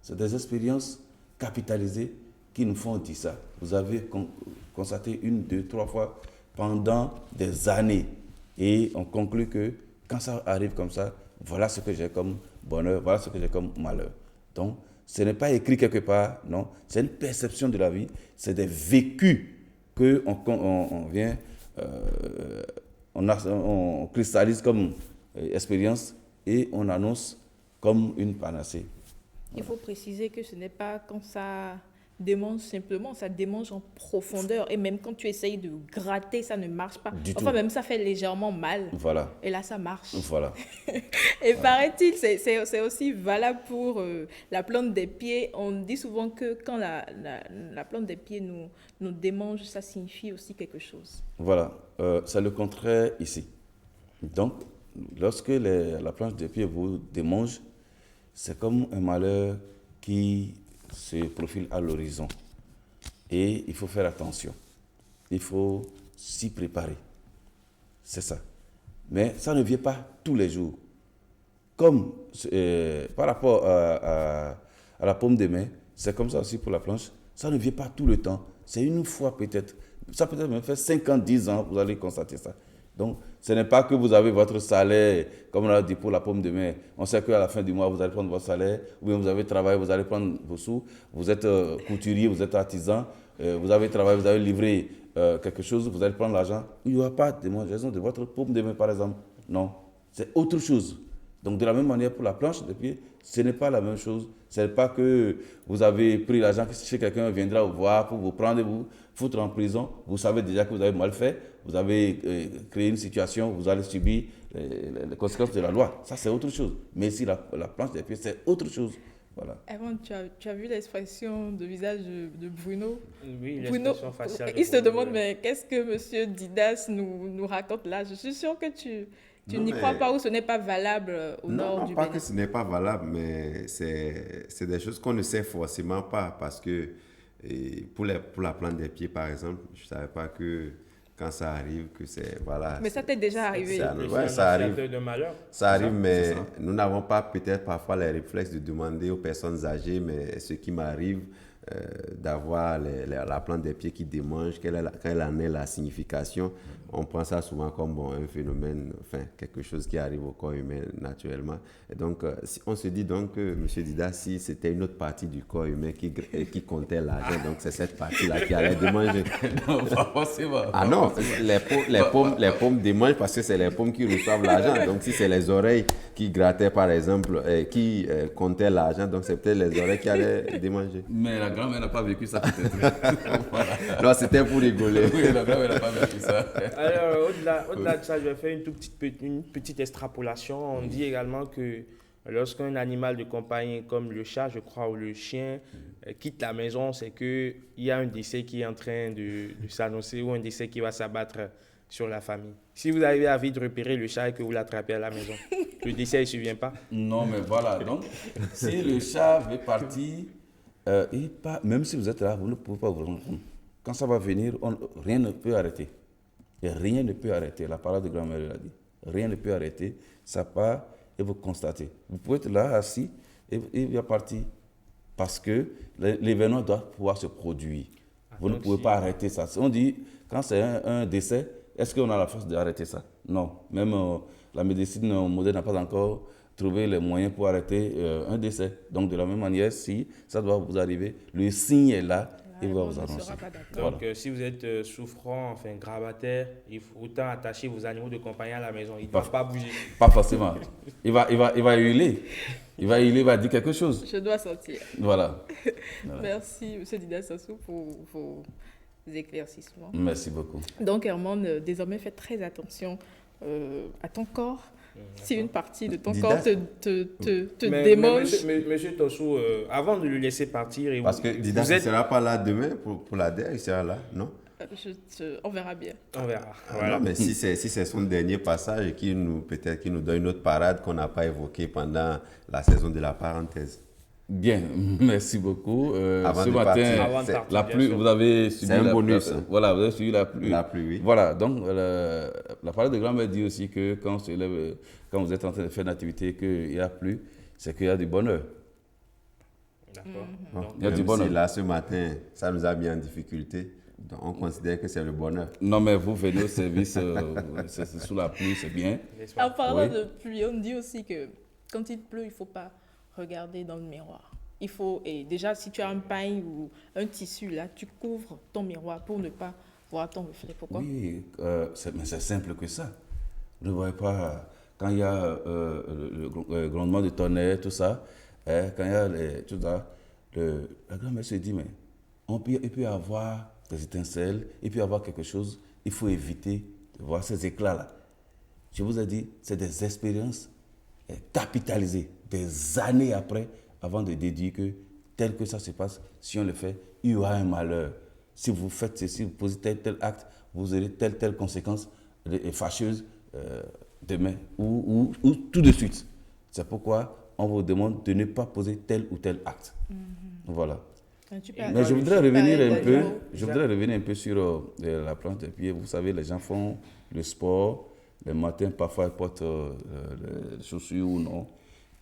C'est des expériences capitalisées qui nous font dire ça. Vous avez constaté 1, 2, 3 fois pendant des années. Et on conclut que quand ça arrive comme ça, voilà ce que j'ai comme bonheur, voilà ce que j'ai comme malheur. Donc, ce n'est pas écrit quelque part, non. C'est une perception de la vie, c'est des vécus qu'on vient, on cristallise comme expérience et on annonce comme une panacée. Il faut préciser que ce n'est pas quand ça démange simplement, ça démange en profondeur. Et même quand tu essayes de gratter, ça ne marche pas. Du Enfin, tout. même ça fait légèrement mal. Voilà. Et là, ça marche. Voilà. Et paraît-il, c'est aussi valable pour la plante des pieds. On dit souvent que quand la plante des pieds nous démange, ça signifie aussi quelque chose. Voilà. C'est le contraire ici. Donc, lorsque la planche des pieds vous démange, c'est comme un malheur qui se profile à l'horizon. Et il faut faire attention. Il faut s'y préparer. C'est ça. Mais ça ne vient pas tous les jours. Comme par rapport à la paume de main, c'est comme ça aussi pour la planche. Ça ne vient pas tout le temps. C'est une fois peut-être. Ça peut-être même faire 5 ans, 10 ans, vous allez constater ça. Donc, ce n'est pas que vous avez votre salaire, comme on l'a dit pour la paume de main. On sait qu'à la fin du mois, vous allez prendre votre salaire, ou bien vous avez travaillé, vous allez prendre vos sous. Vous êtes couturier, vous êtes artisan, vous avez travaillé, vous avez livré quelque chose, vous allez prendre l'argent. Il n'y aura pas de démangeaison de votre paume de main, par exemple. Non, c'est autre chose. Donc, de la même manière, pour la planche de pied, ce n'est pas la même chose. Ce n'est pas que vous avez pris l'argent chez quelqu'un, viendra vous voir pour vous prendre et vous foutre en prison. Vous savez déjà que vous avez mal fait. Vous avez créé une situation, vous allez subir les conséquences de la loi. Ça, c'est autre chose. Mais ici, la planche des pieds, c'est autre chose. Voilà. Avant, tu as vu l'expression de visage de Bruno? Oui, Bruno, l'expression faciale. il se demande, mais qu'est-ce que M. Didas nous raconte là? Je suis sûre que tu n'y crois pas ou ce n'est pas valable au nord du Bénin. Non, pas que ce n'est pas valable, mais c'est des choses qu'on ne sait forcément pas. Parce que pour la plante des pieds, par exemple, je ne savais pas que quand ça arrive, que c'est... Voilà, mais ça t'est déjà arrivé. Ouais, ça arrive. De malheur. Ça arrive, mais nous n'avons pas peut-être parfois les réflexes de demander aux personnes âgées, mais ce qui m'arrive, d'avoir la plante des pieds qui démange, quand elle en est la signification, on prend ça souvent comme un phénomène, enfin quelque chose qui arrive au corps humain naturellement. Et donc, on se dit donc que M. Didas, si c'était une autre partie du corps humain qui comptait l'argent, donc c'est cette partie-là qui allait démanger. Non, pas forcément. Ah non, les paumes démangent parce que c'est les paumes qui reçoivent l'argent. Donc, si c'est les oreilles qui grattaient, par exemple, qui comptaient l'argent, donc c'est peut-être les oreilles qui allaient démanger. Mais la grand-mère n'a pas vécu ça, peut-être. Voilà. Non, c'était pour rigoler. Oui, la grand-mère n'a pas vécu ça. Alors, au-delà de ça, je vais faire une petite extrapolation. On dit également que lorsqu'un animal de compagnie comme le chat, je crois, ou le chien, quitte la maison, c'est qu'il y a un décès qui est en train de s'annoncer ou un décès qui va s'abattre sur la famille. Si vous arrivez à vite repérer le chat et que vous l'attrapez à la maison, le décès ne survient pas. Non, mais voilà. Donc, si le chat veut partir, même si vous êtes là, vous ne pouvez pas vous rendre compte. Quand ça va venir, rien ne peut arrêter. Et rien ne peut arrêter. La parole de grand-mère l'a dit. Rien ne peut arrêter. Ça part et vous constatez. Vous pouvez être là, assis, et il va partir. Parce que l'événement doit pouvoir se produire. Vous ne pouvez pas arrêter ça. On dit, quand c'est un décès, est-ce qu'on a la force d'arrêter ça? Non. Même la médecine moderne n'a pas encore trouvé les moyens pour arrêter un décès. Donc, de la même manière, si ça doit vous arriver, le signe est là. Il va vous annoncer. Donc, si vous êtes souffrant, enfin grabataire, il faut autant attacher vos animaux de compagnie à la maison. Ils ne doivent pas bouger. Pas forcément. Il va hurler. Il va hurler, il va dire quelque chose. Je dois sortir. Voilà. Merci, M. Didas Sassou, pour vos éclaircissements. Merci beaucoup. Donc, Herman, désormais, fais très attention à ton corps. Si une partie de ton corps te démange. Monsieur Tossou, avant de le laisser partir... Parce que Didas ne sera pas là demain pour la DER, il sera là, non? On verra bien. On verra. Voilà. Non, mais si c'est son dernier passage, peut-être qu'il nous donne une autre parade qu'on n'a pas évoquée pendant la saison de la parenthèse. Bien, merci beaucoup. Avant ce de matin, partir, la pluie, vous avez subi c'est un bonus. Voilà, vous avez subi la pluie. La pluie, oui. Voilà, donc la parole de grand-mère dit aussi que quand vous êtes en train de faire une activité, qu'il y a plu, c'est qu'il y a du bonheur. D'accord. Donc, il y a du bonheur. Si là, ce matin, ça nous a mis en difficulté, donc on considère que c'est le bonheur. Non, mais vous venez au service, c'est sous la pluie, c'est bien. En parlant de pluie, on dit aussi que quand il pleut, il ne faut pas regarder dans le miroir. Il faut, et déjà, si tu as un pain ou un tissu, là, tu couvres ton miroir pour ne pas voir ton reflet. Pourquoi? Oui, mais c'est simple que ça. Vous ne voyez pas, quand il y a le grondement de tonnerre, tout ça, quand il y a tout ça, la grand-mère se dit, mais il peut y avoir des étincelles, il peut y avoir quelque chose, il faut éviter de voir ces éclats-là. Je vous ai dit, c'est des expériences capitalisées, des années après, avant de déduire que tel que ça se passe, si on le fait, il y aura un malheur. Si vous faites ceci, vous posez tel acte, vous aurez telle conséquence fâcheuse demain ou tout de suite. C'est pourquoi on vous demande de ne pas poser tel ou tel acte. Voilà. Mais je voudrais revenir un peu sur la plante des pieds. Vous savez, les gens font le sport. Le matin, parfois, ils portent les chaussures ou non.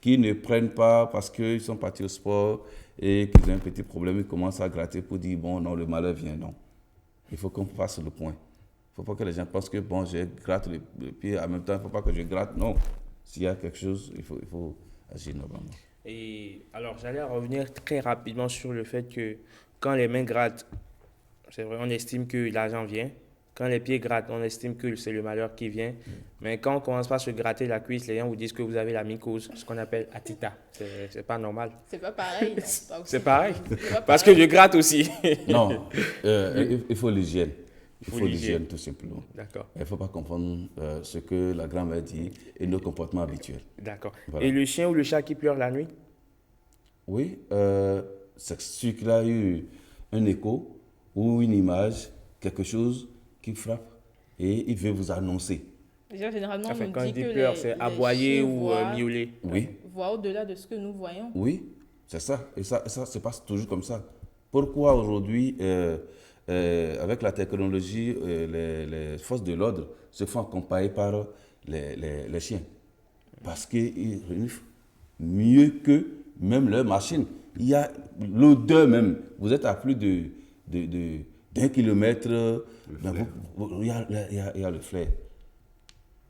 Qui ne prennent pas parce qu'ils sont partis au sport et qu'ils ont un petit problème, ils commencent à gratter pour dire, bon, non, le malheur vient. Non. Il faut qu'on fasse le point. Il ne faut pas que les gens pensent que, bon, je gratte le pied, en même temps, il ne faut pas que je gratte. Non. S'il y a quelque chose, il faut agir normalement. Et alors, j'allais revenir très rapidement sur le fait que quand les mains grattent, c'est vrai, on estime que l'argent vient. Quand les pieds grattent, on estime que c'est le malheur qui vient. Mais quand on commence pas à se gratter la cuisse, les gens vous disent que vous avez la mycose, ce qu'on appelle atita. C'est pas normal. C'est pas pareil. C'est pareil. Parce que je gratte aussi. Non, il faut l'hygiène. Il faut l'hygiène, tout simplement. D'accord. Il ne faut pas confondre ce que la grand-mère dit et nos comportements habituels. D'accord. Voilà. Et le chien ou le chat qui pleure la nuit? Oui, c'est celui qui a eu un écho ou une image, quelque chose qui frappe et il veut vous annoncer. Déjà, généralement, Enfin, on quand dit il dit que pleure, c'est aboyer ou miauler. Oui. Voient au-delà de ce que nous voyons. Oui, c'est ça. Et ça se passe toujours comme ça. Pourquoi aujourd'hui, avec la technologie, les forces de l'ordre se font accompagner par les chiens? Parce qu'ils reniflent mieux que même leur machine. Il y a l'odeur même. Vous êtes à plus d'1 kilomètre, il y a le flair.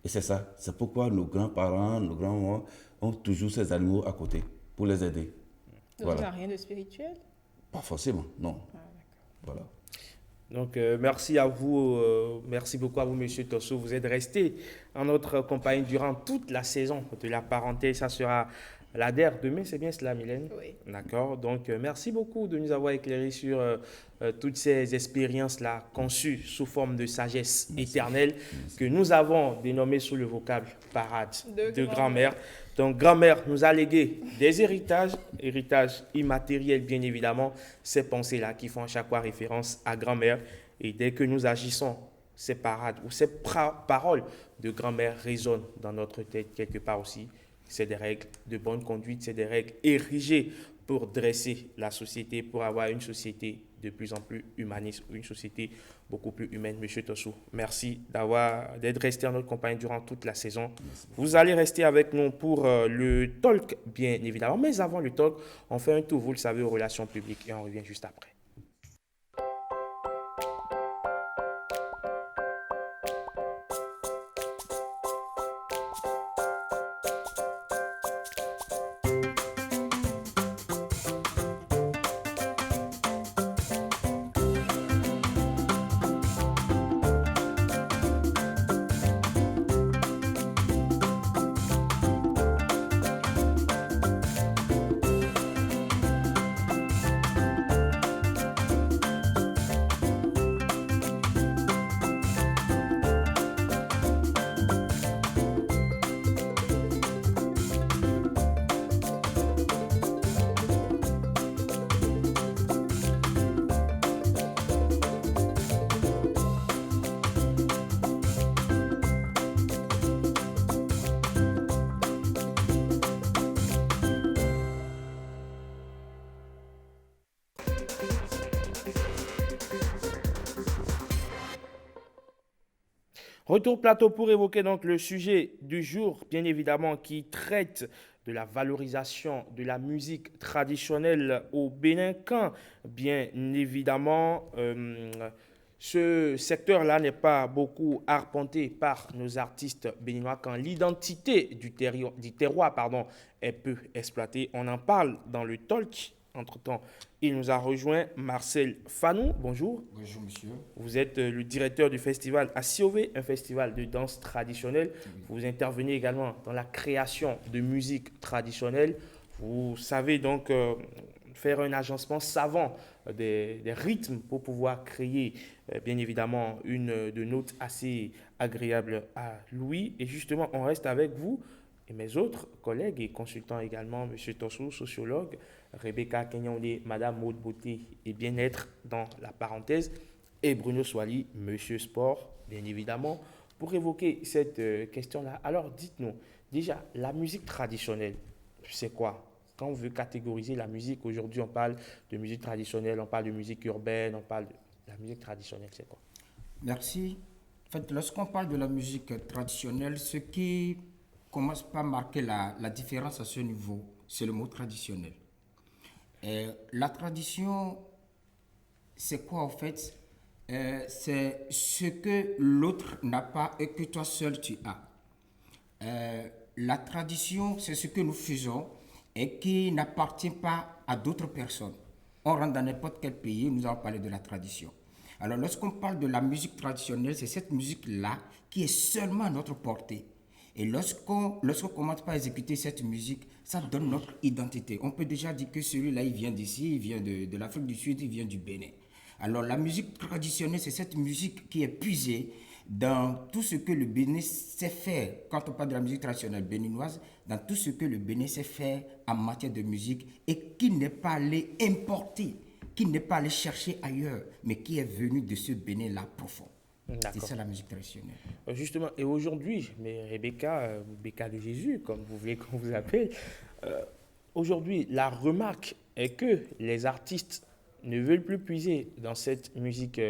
Et c'est ça. C'est pourquoi nos grands-parents, nos grands-mamans ont toujours ces animaux à côté pour les aider. Donc, Voilà. ça n'a rien de spirituel? Pas forcément, non. Voilà. Donc, merci à vous, merci beaucoup à vous, Monsieur Tosso. Vous êtes resté en notre compagnie durant toute la saison de la parenthèse. Ça sera l'ADER demain, c'est bien cela, Mylène? Oui. D'accord. Donc, merci beaucoup de nous avoir éclairé sur toutes ces expériences-là conçues sous forme de sagesse éternelle que nous avons dénommées sous le vocable parade de grand-mère. Donc, grand-mère nous a légué des héritages immatériels, bien évidemment, ces pensées-là qui font à chaque fois référence à grand-mère. Et dès que nous agissons, ces parades ou ces paroles de grand-mère résonnent dans notre tête quelque part aussi. C'est des règles de bonne conduite, c'est des règles érigées pour dresser la société, pour avoir une société de plus en plus humaniste, une société beaucoup plus humaine. Monsieur Tosso, merci d'être resté en notre compagnie durant toute la saison. Merci. Vous allez rester avec nous pour le talk, bien évidemment. Mais avant le talk, on fait un tour, vous le savez, aux relations publiques et on revient juste après. Retour plateau pour évoquer donc le sujet du jour, bien évidemment, qui traite de la valorisation de la musique traditionnelle au Bénin, quand, bien évidemment, ce secteur-là n'est pas beaucoup arpenté par nos artistes béninois, quand l'identité du terroir est peu exploitée. On en parle dans le talk Entre-temps, il nous a rejoint Marcel Fanou. Bonjour. Bonjour, monsieur. Vous êtes le directeur du festival Asiové, un festival de danse traditionnelle. Vous intervenez également dans la création de musique traditionnelle. Vous savez donc faire un agencement savant des rythmes pour pouvoir créer, bien évidemment, une de notes assez agréable à l'ouïe. Et justement, on reste avec vous et mes autres collègues et consultants également, M. Tossou, sociologue, Rebecca Kenyonde, Madame Maud Beauté et bien-être dans la parenthèse, et Bruno Swali, Monsieur Sport, bien évidemment, pour évoquer cette question-là. Alors, dites-nous, déjà, la musique traditionnelle, c'est quoi? Quand on veut catégoriser la musique, aujourd'hui, on parle de musique traditionnelle, on parle de musique urbaine, on parle de la musique traditionnelle, c'est quoi? Merci. En fait, lorsqu'on parle de la musique traditionnelle, ce qui commence par marquer la différence à ce niveau, c'est le mot traditionnel. Et la tradition, c'est quoi en fait? C'est ce que l'autre n'a pas et que toi seul tu as. La tradition, c'est ce que nous faisons et qui n'appartient pas à d'autres personnes. On rentre dans n'importe quel pays, nous allons parler de la tradition. Alors lorsqu'on parle de la musique traditionnelle, c'est cette musique-là qui est seulement à notre portée. Et lorsqu'on commence par exécuter cette musique, ça donne notre identité. On peut déjà dire que celui-là, il vient d'ici, il vient de l'Afrique du Sud, il vient du Bénin. Alors la musique traditionnelle, c'est cette musique qui est puisée dans tout ce que le Bénin sait faire. Quand on parle de la musique traditionnelle béninoise, dans tout ce que le Bénin sait faire en matière de musique et qui n'est pas allé importer, qui n'est pas allé chercher ailleurs, mais qui est venu de ce Bénin-là profond. C'est ça la musique traditionnelle. Justement, et aujourd'hui, mais Rebecca, Becca de Jésus, comme vous voulez qu'on vous appelle, aujourd'hui, la remarque est que les artistes ne veulent plus puiser dans cette musique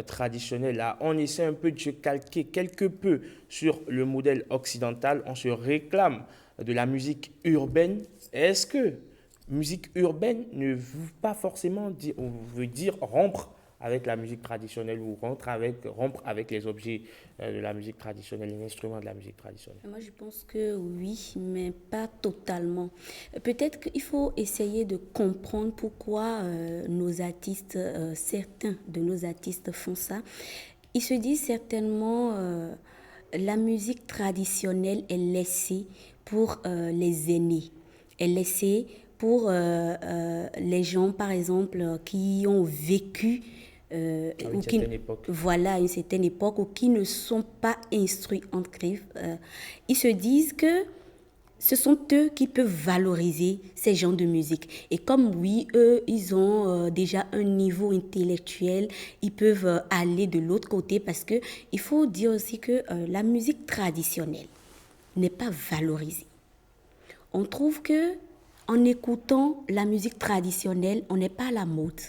traditionnelle. Là, on essaie un peu de se calquer quelque peu sur le modèle occidental. On se réclame de la musique urbaine. Est-ce que musique urbaine ne veut pas forcément dire, ou veut dire rompre avec la musique traditionnelle ou rompre avec les objets de la musique traditionnelle, les instruments de la musique traditionnelle? Moi, je pense que oui, mais pas totalement. Peut-être qu'il faut essayer de comprendre pourquoi nos artistes, certains de nos artistes font ça. Ils se disent certainement la musique traditionnelle est laissée pour les aînés, est laissée pour les gens, par exemple, qui ont vécu à une certaine époque ou qui ne sont pas instruits en griffe. Ils se disent que ce sont eux qui peuvent valoriser ces genres de musique. Et comme oui, eux, ils ont déjà un niveau intellectuel, ils peuvent aller de l'autre côté parce qu'il faut dire aussi que la musique traditionnelle n'est pas valorisée. On trouve que en écoutant la musique traditionnelle, on n'est pas à la mode.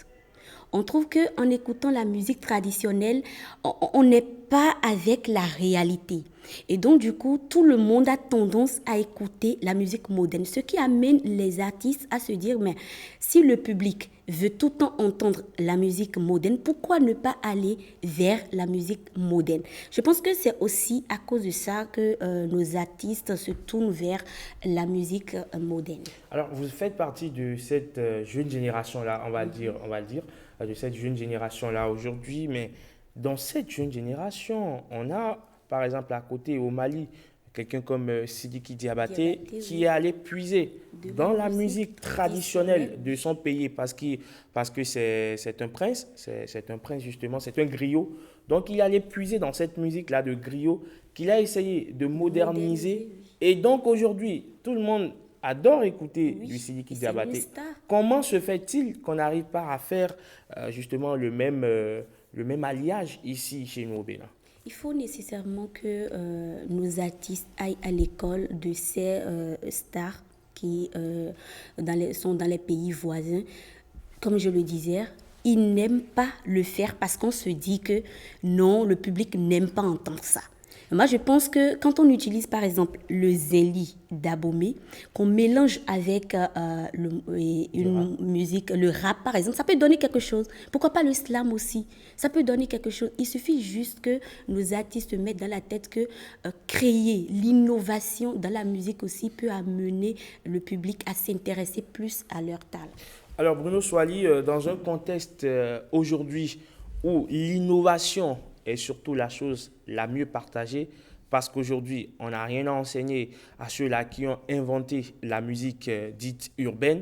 On trouve qu'en écoutant la musique traditionnelle, on n'est pas avec la réalité. Et donc, du coup, tout le monde a tendance à écouter la musique moderne. Ce qui amène les artistes à se dire, mais si le public veut tout le temps entendre la musique moderne, pourquoi ne pas aller vers la musique moderne? Je pense que c'est aussi à cause de ça que nos artistes se tournent vers la musique moderne. Alors, vous faites partie de cette jeune génération-là, on va le dire, de cette jeune génération-là aujourd'hui, mais dans cette jeune génération, on a, par exemple, à côté au Mali, quelqu'un comme Sidiki Diabaté qui est allé puiser dans la musique traditionnelle de son pays parce que c'est un prince, justement, c'est un griot. Donc, il allait puiser dans cette musique-là de griot qu'il a essayé de moderniser. Et donc, aujourd'hui, tout le monde adore écouter du Sidiki Diabaté. Comment se fait-il qu'on n'arrive pas à faire justement le même alliage ici chez nous au Bénin? Il faut nécessairement que nos artistes aillent à l'école de ces stars qui sont dans les pays voisins. Comme je le disais, ils n'aiment pas le faire parce qu'on se dit que non, le public n'aime pas entendre ça. Moi, je pense que quand on utilise, par exemple, le zéli d'Abomey, qu'on mélange avec une musique, le rap, par exemple, ça peut donner quelque chose. Pourquoi pas le slam aussi? Ça peut donner quelque chose. Il suffit juste que nos artistes mettent dans la tête que créer l'innovation dans la musique aussi peut amener le public à s'intéresser plus à leur talent. Alors Bruno Soali, dans un contexte aujourd'hui où l'innovation est surtout la chose la mieux partagée, parce qu'aujourd'hui, on n'a rien à enseigner à ceux-là qui ont inventé la musique dite urbaine.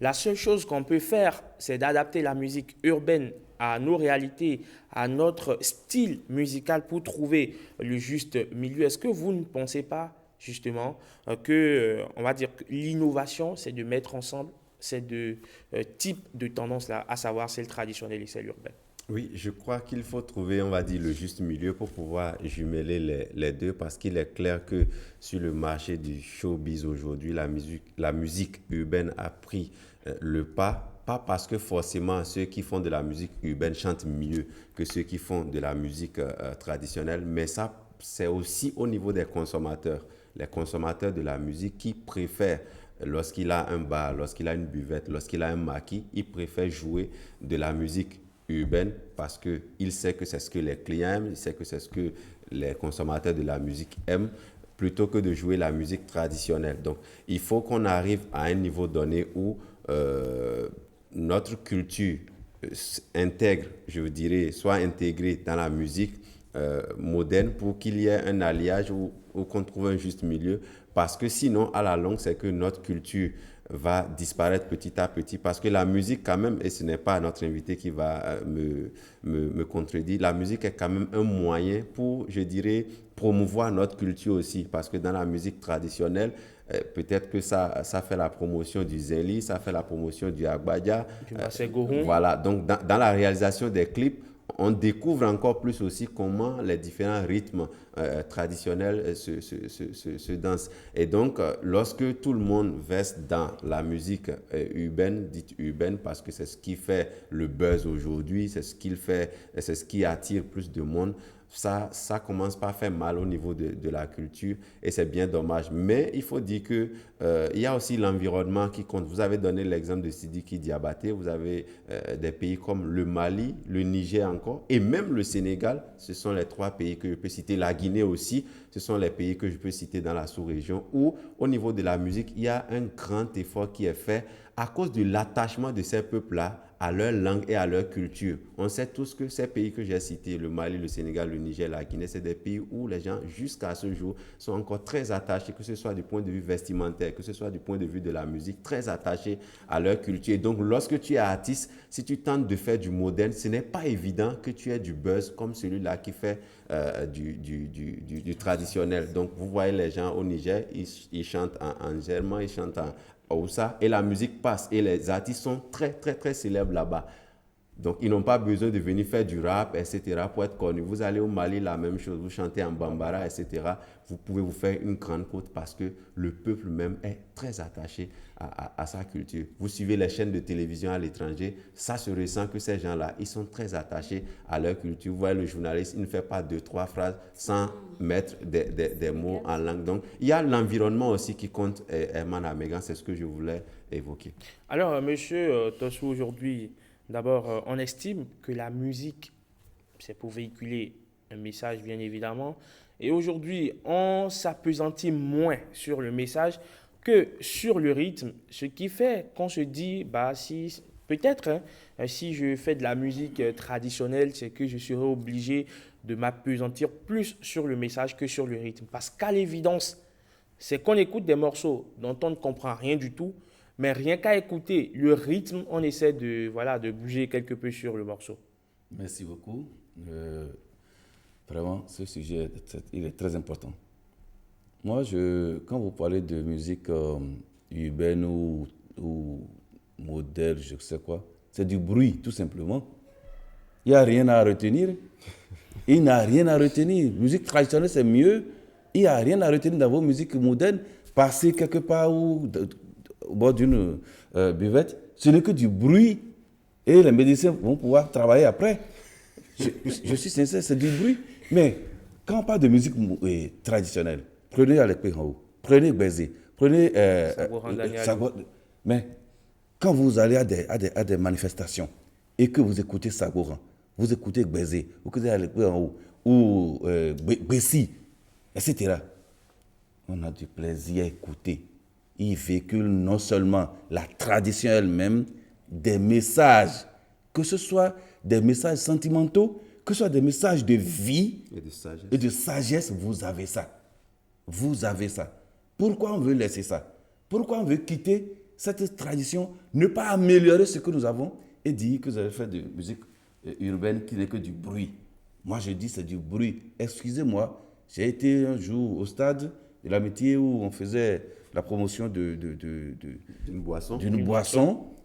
La seule chose qu'on peut faire, c'est d'adapter la musique urbaine à nos réalités, à notre style musical pour trouver le juste milieu. Est-ce que vous ne pensez pas justement on va dire que l'innovation, c'est de mettre ensemble ces deux types de tendances-là, à savoir celle traditionnelle et celle urbaine? Oui, je crois qu'il faut trouver, on va dire, le juste milieu pour pouvoir jumeler les deux, parce qu'il est clair que sur le marché du showbiz aujourd'hui, la musique urbaine a pris le pas parce que forcément ceux qui font de la musique urbaine chantent mieux que ceux qui font de la musique traditionnelle, mais ça, c'est aussi au niveau des consommateurs. Les consommateurs de la musique qui préfèrent, lorsqu'il a un bar, lorsqu'il a une buvette, lorsqu'il a un maquis, il préfère jouer de la musique urbaine parce qu'il sait que c'est ce que les clients aiment, il sait que c'est ce que les consommateurs de la musique aiment, plutôt que de jouer la musique traditionnelle. Donc, il faut qu'on arrive à un niveau donné où notre culture intègre, je dirais, soit intégrée dans la musique moderne pour qu'il y ait un alliage ou qu'on trouve un juste milieu. Parce que sinon, à la longue, c'est que notre culture va disparaître petit à petit, parce que la musique quand même, et ce n'est pas notre invité qui va me contredire, la musique est quand même un moyen pour, je dirais, promouvoir notre culture aussi, parce que dans la musique traditionnelle, peut-être que ça fait la promotion du Zéli, ça fait la promotion du Agbadja. Voilà, donc dans la réalisation des clips, on découvre encore plus aussi comment les différents rythmes traditionnels se dansent. Et donc, lorsque tout le monde verse dans la musique urbaine, dite urbaine, parce que c'est ce qui fait le buzz aujourd'hui, c'est ce qui attire plus de monde, ça commence par faire mal au niveau de la culture et c'est bien dommage. Mais il faut dire qu'il y a aussi l'environnement qui compte. Vous avez donné l'exemple de Sidiki Diabaté, vous avez des pays comme le Mali, le Niger encore et même le Sénégal. Ce sont les 3 pays que je peux citer. La Guinée aussi, ce sont les pays que je peux citer dans la sous-région où au niveau de la musique, il y a un grand effort qui est fait à cause de l'attachement de ces peuples-là à leur langue et à leur culture. On sait tous que ces pays que j'ai cités, le Mali, le Sénégal, le Niger, la Guinée, c'est des pays où les gens, jusqu'à ce jour, sont encore très attachés, que ce soit du point de vue vestimentaire, que ce soit du point de vue de la musique, très attachés à leur culture. Et donc, lorsque tu es artiste, si tu tentes de faire du moderne, ce n'est pas évident que tu aies du buzz comme celui-là qui fait du traditionnel. Donc, vous voyez les gens au Niger, ils chantent en germain, ils chantent en Hausa, et la musique passe et les artistes sont très très très célèbres là-bas. Donc ils n'ont pas besoin de venir faire du rap, etc. pour être connus. Vous allez au Mali, la même chose, vous chantez en Bambara, etc. Vous pouvez vous faire une grande côte parce que le peuple même est très attaché à sa culture. Vous suivez les chaînes de télévision à l'étranger, ça se ressent que ces gens-là, ils sont très attachés à leur culture. Vous voyez le journaliste, il ne fait pas 2-3 phrases sans mettre des mots en langue. Donc il y a l'environnement aussi qui compte, Herman Amegan, c'est ce que je voulais évoquer. Alors, monsieur Tossou, aujourd'hui, d'abord, on estime que la musique, c'est pour véhiculer un message, bien évidemment. Et aujourd'hui, on s'appesantit moins sur le message que sur le rythme, ce qui fait qu'on se dit, si peut-être, si je fais de la musique traditionnelle, c'est que je serai obligé de m'appesantir plus sur le message que sur le rythme. Parce qu'à l'évidence, c'est qu'on écoute des morceaux dont on ne comprend rien du tout, mais rien qu'à écouter le rythme, on essaie de bouger quelque peu sur le morceau. Merci beaucoup. Vraiment, ce sujet, il est très important. Moi, quand vous parlez de musique urbaine ou moderne, je ne sais quoi, c'est du bruit, tout simplement. Il n'y a rien à retenir. Il n'y a rien à retenir. Musique traditionnelle, c'est mieux. Il n'y a rien à retenir dans vos musiques modernes. Passer quelque part au bord d'une buvette, ce n'est que du bruit. Et les médecins vont pouvoir travailler après. Je suis sincère, c'est du bruit. Mais quand on parle de musique traditionnelle, prenez Alekpe Haou, prenez Bézé, prenez mais quand vous allez à des manifestations et que vous écoutez Sagoran, vous écoutez Bézé, vous écoutez Alekpe Haou ou Bessi, etc., on a du plaisir à écouter. Il véhicule non seulement la tradition elle-même des messages, que ce soit des messages sentimentaux, que ce soit des messages de vie et de sagesse, vous avez ça. Vous avez ça. Pourquoi on veut laisser ça? Pourquoi on veut quitter cette tradition, ne pas améliorer ce que nous avons et dire que vous avez fait de musique urbaine qui n'est que du bruit? Moi, je dis c'est du bruit. Excusez-moi, j'ai été un jour au stade de l'Amitié où on faisait la promotion d'une boisson,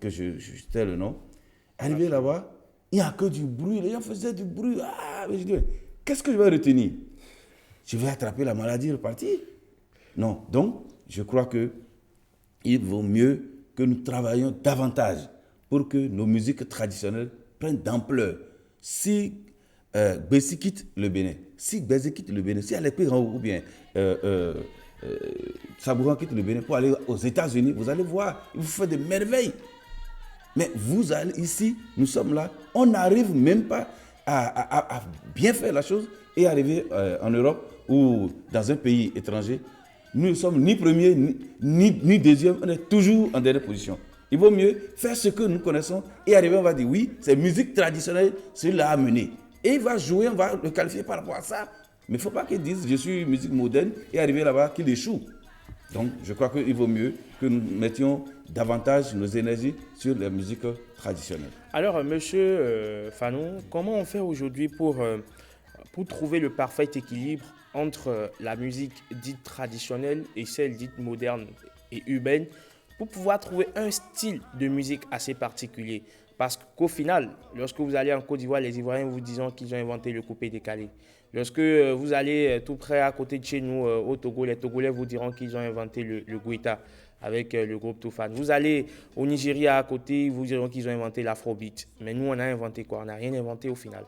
que je tais le nom. Arrivé là-bas, il n'y a que du bruit. Les gens faisaient du bruit. Ah, mais je dis, qu'est-ce que je vais retenir? Je vais attraper la maladie et repartir? Non. Donc, je crois qu'il vaut mieux que nous travaillions davantage pour que nos musiques traditionnelles prennent d'ampleur. Si Bessie quitte le Bénin, si Alépé ou bien Sabouran quitte le Bénin pour aller aux États-Unis, vous allez voir, il vous fait des merveilles. Mais vous allez ici, nous sommes là, on n'arrive même pas à bien faire la chose et arriver en Europe ou dans un pays étranger. Nous ne sommes ni premier ni deuxième, on est toujours en dernière position. Il vaut mieux faire ce que nous connaissons et arriver, on va dire oui, c'est musique traditionnelle, celui-là a mené. Et il va jouer, on va le qualifier par rapport à ça. Mais il ne faut pas qu'il dise je suis musique moderne et arriver là-bas qu'il échoue. Donc je crois qu'il vaut mieux que nous mettions davantage nos énergies sur les musiques traditionnelles. Alors, monsieur Fanon, comment on fait aujourd'hui pour trouver le parfait équilibre entre la musique dite traditionnelle et celle dite moderne et urbaine, pour pouvoir trouver un style de musique assez particulier? Parce qu'au final, lorsque vous allez en Côte d'Ivoire, les Ivoiriens vous disent qu'ils ont inventé le coupé décalé. Lorsque vous allez tout près à côté de chez nous, au Togo, les Togolais vous diront qu'ils ont inventé le Guita avec le groupe Toufan. Vous allez au Nigeria à côté, ils vous diront qu'ils ont inventé l'afrobeat. Mais nous, on a inventé quoi? On n'a rien inventé au final.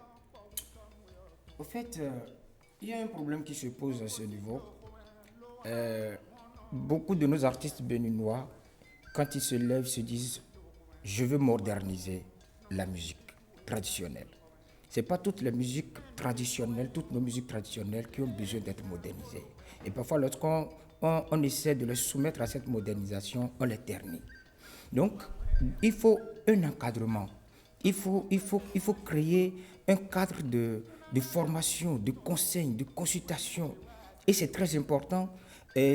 Au fait, il y a un problème qui se pose à ce niveau. Beaucoup de nos artistes béninois, quand ils se lèvent, se disent « je veux moderniser la musique traditionnelle ». Ce n'est pas toutes les musiques traditionnelles, toutes nos musiques traditionnelles qui ont besoin d'être modernisées. Et parfois, lorsqu'on essaie de les soumettre à cette modernisation, on les ternit. Donc, il faut un encadrement. Il faut créer un cadre de formation, de conseils, de consultation. Et c'est très important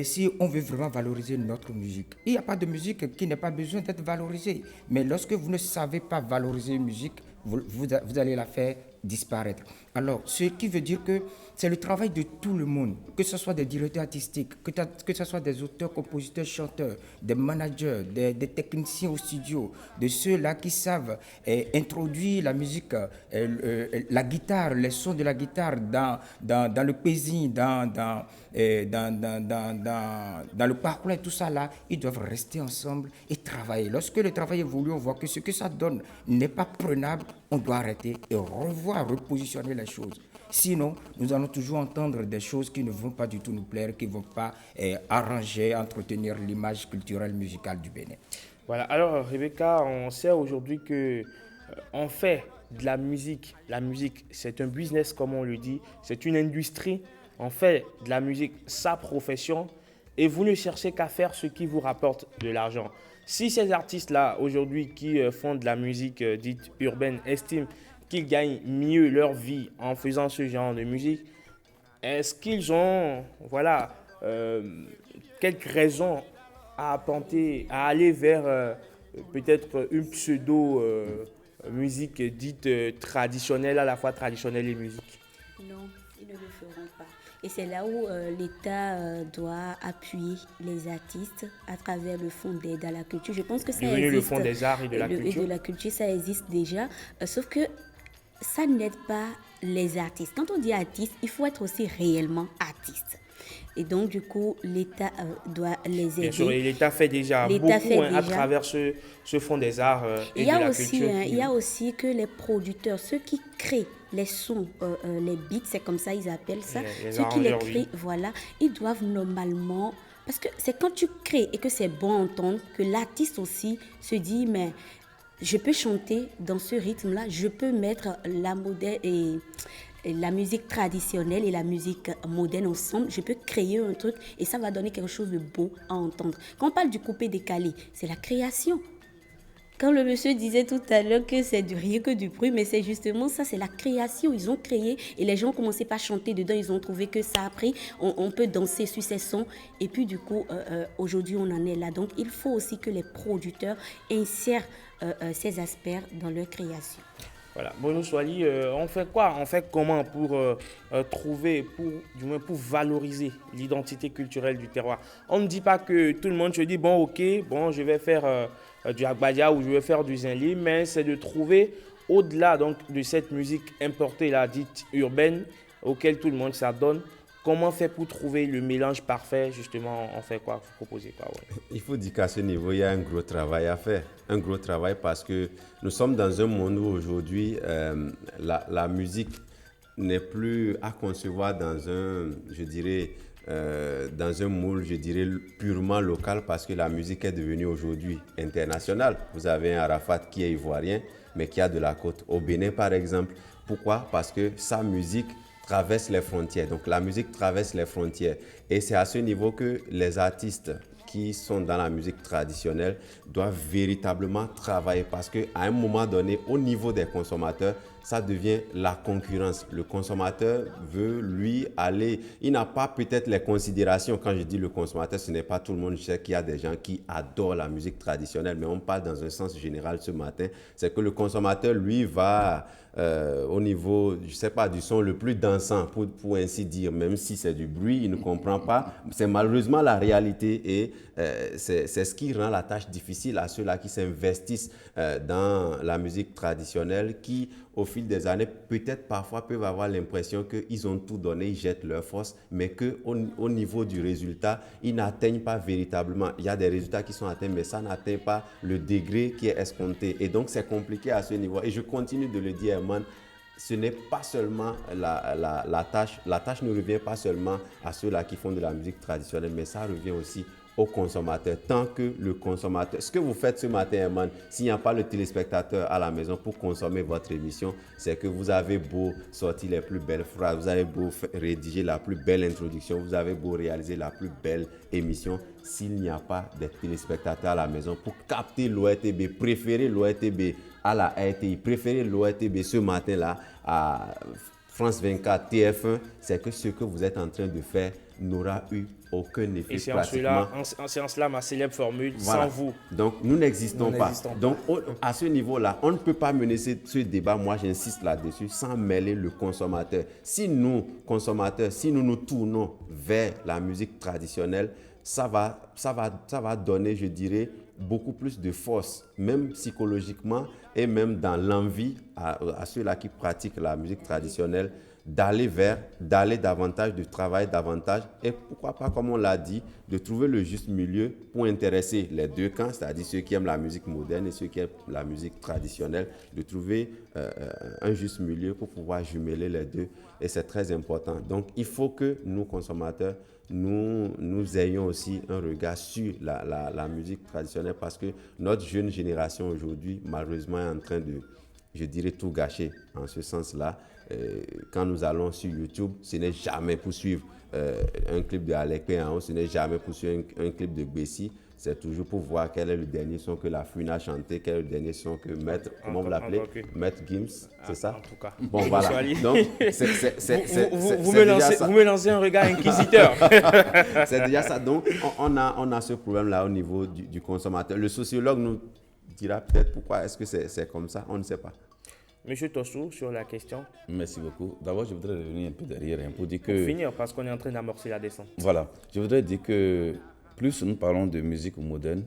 si on veut vraiment valoriser notre musique. Il n'y a pas de musique qui n'a pas besoin d'être valorisée. Mais lorsque vous ne savez pas valoriser une musique, vous allez la faire disparaître. Alors, ce qui veut dire que c'est le travail de tout le monde, que ce soit des directeurs artistiques, que ce soit des auteurs, compositeurs, chanteurs, des managers, des techniciens au studio, de ceux-là qui savent introduire la musique, la guitare, les sons de la guitare dans le paising, dans le parcours et tout ça là, ils doivent rester ensemble et travailler. Lorsque le travail évolue, on voit que ce que ça donne n'est pas prenable, on doit arrêter et revoir, repositionner les choses. Sinon, nous allons toujours entendre des choses qui ne vont pas du tout nous plaire, qui ne vont pas arranger, entretenir l'image culturelle musicale du Bénin. Voilà, alors Rebecca, on sait aujourd'hui que on fait de la musique. La musique, c'est un business, comme on le dit, c'est une industrie. On fait de la musique sa profession et vous ne cherchez qu'à faire ce qui vous rapporte de l'argent. Si ces artistes-là, aujourd'hui, qui font de la musique dite urbaine, estiment qu'ils gagnent mieux leur vie en faisant ce genre de musique, est-ce qu'ils ont quelques raisons à apporter, à aller vers peut-être une pseudo-musique dite traditionnelle, à la fois traditionnelle et musique? Non, ils ne le feront pas. Et c'est là où l'État doit appuyer les artistes à travers le fonds d'aide à la culture. Je pense que ça existe. Le fonds des arts et de la culture. Et de la culture, ça existe déjà. Sauf que ça n'aide pas les artistes. Quand on dit artiste, il faut être aussi réellement artiste. Et donc, du coup, l'État doit les aider. Bien sûr, et l'État fait déjà beaucoup à travers ce fonds des arts et de la culture. Il y a aussi que les producteurs, ceux qui créent les sons, les beats, c'est comme ça ils appellent ça, ceux qui les créent, voilà, ils doivent normalement... Parce que c'est quand tu crées et que c'est bon à entendre que l'artiste aussi se dit, mais je peux chanter dans ce rythme-là, je peux mettre la moderne et la musique traditionnelle et la musique moderne ensemble, je peux créer un truc et ça va donner quelque chose de beau à entendre. Quand on parle du coupé décalé, c'est la création. Quand le monsieur disait tout à l'heure que c'est du rien que du bruit, mais c'est justement ça, c'est la création. Ils ont créé et les gens ont commencé par chanter dedans. Ils ont trouvé que ça a pris. On peut danser sur ces sons. Et puis du coup, aujourd'hui, on en est là. Donc, il faut aussi que les producteurs insèrent ces aspects dans leur création. Voilà. Bruno Soili, on fait quoi? On fait comment pour trouver, du moins pour valoriser l'identité culturelle du terroir? On ne dit pas que tout le monde se dit, bon, ok, bon, je vais faire du Agbadia ou je vais faire du Zinli, mais c'est de trouver, au-delà donc de cette musique importée, là, dite urbaine, auquel tout le monde s'adonne, comment faire pour trouver le mélange parfait? Justement, on fait quoi? Vous proposez quoi? Ouais. Il faut dire qu'à ce niveau, il y a un gros travail à faire. Un gros travail parce que nous sommes dans un monde où aujourd'hui, la musique n'est plus à concevoir dans un, je dirais, dans un moule, je dirais, purement local parce que la musique est devenue aujourd'hui internationale. Vous avez un Arafat qui est ivoirien, mais qui a de la côte. Au Bénin, par exemple. Pourquoi? Parce que sa musique traverse les frontières. Donc la musique traverse les frontières. Et c'est à ce niveau que les artistes qui sont dans la musique traditionnelle doivent véritablement travailler parce qu'à un moment donné, au niveau des consommateurs, ça devient la concurrence. Le consommateur veut, lui, aller... Il n'a pas peut-être les considérations. Quand je dis le consommateur, ce n'est pas tout le monde. Je sais qu'il y a des gens qui adorent la musique traditionnelle, mais on parle dans un sens général ce matin. C'est que le consommateur, lui, va... au niveau, je ne sais pas, du son le plus dansant, pour ainsi dire, même si c'est du bruit, il ne comprend pas. C'est malheureusement la réalité et c'est ce qui rend la tâche difficile à ceux-là qui s'investissent dans la musique traditionnelle, qui, au fil des années, peut-être parfois peuvent avoir l'impression qu'ils ont tout donné, ils jettent leur force, mais qu'au niveau du résultat, ils n'atteignent pas véritablement. Il y a des résultats qui sont atteints, mais ça n'atteint pas le degré qui est escompté. Et donc, c'est compliqué à ce niveau. Et je continue de le dire, ce n'est pas seulement la tâche. La tâche ne revient pas seulement à ceux-là qui font de la musique traditionnelle, mais ça revient aussi aux consommateurs. Tant que le consommateur... Ce que vous faites ce matin, Herman, s'il n'y a pas le téléspectateur à la maison pour consommer votre émission, c'est que vous avez beau sortir les plus belles phrases, vous avez beau rédiger la plus belle introduction, vous avez beau réaliser la plus belle émission, s'il n'y a pas de téléspectateurs à la maison pour capter l'ORTB, préférer l'ORTB à la RTI, préférer l'ORTB ce matin-là à France 24, TF1, c'est que ce que vous êtes en train de faire n'aura eu aucun effet. Et c'est pratiquement. en cela ma célèbre formule, Voilà. sans vous. Donc nous n'existons pas. Donc à ce niveau-là, on ne peut pas mener ce débat, moi j'insiste là-dessus, sans mêler le consommateur. Si nous, consommateurs, si nous nous tournons vers la musique traditionnelle, ça va donner, je dirais, beaucoup plus de force, même psychologiquement et même dans l'envie à ceux-là qui pratiquent la musique traditionnelle, d'aller davantage, de travailler davantage et pourquoi pas, comme on l'a dit, de trouver le juste milieu pour intéresser les deux camps, c'est-à-dire ceux qui aiment la musique moderne et ceux qui aiment la musique traditionnelle, de trouver un juste milieu pour pouvoir jumeler les deux et c'est très important. Donc il faut que nous, consommateurs, nous ayons aussi un regard sur la musique traditionnelle parce que notre jeune génération aujourd'hui, malheureusement, est en train de, je dirais, tout gâcher en ce sens-là. Quand nous allons sur YouTube, ce n'est jamais pour suivre un clip de Alec Péan, ce n'est jamais pour suivre un clip de Bessie. C'est toujours pour voir quel est le dernier son que la Fouine a chanté, quel est le dernier son que Maître, comment vous l'appelez, Maître Gims, c'est ça? En tout cas. Bon, voilà. Donc, vous me lancez un regard inquisiteur. C'est déjà ça. Donc, on a ce problème-là au niveau du consommateur. Le sociologue nous dira peut-être pourquoi est-ce que c'est comme ça, on ne sait pas. Monsieur Tossou, sur la question. Merci beaucoup. D'abord, je voudrais revenir un peu derrière pour dire que... Pour finir, parce qu'on est en train d'amorcer la descente. Voilà. Je voudrais dire que plus nous parlons de musique moderne,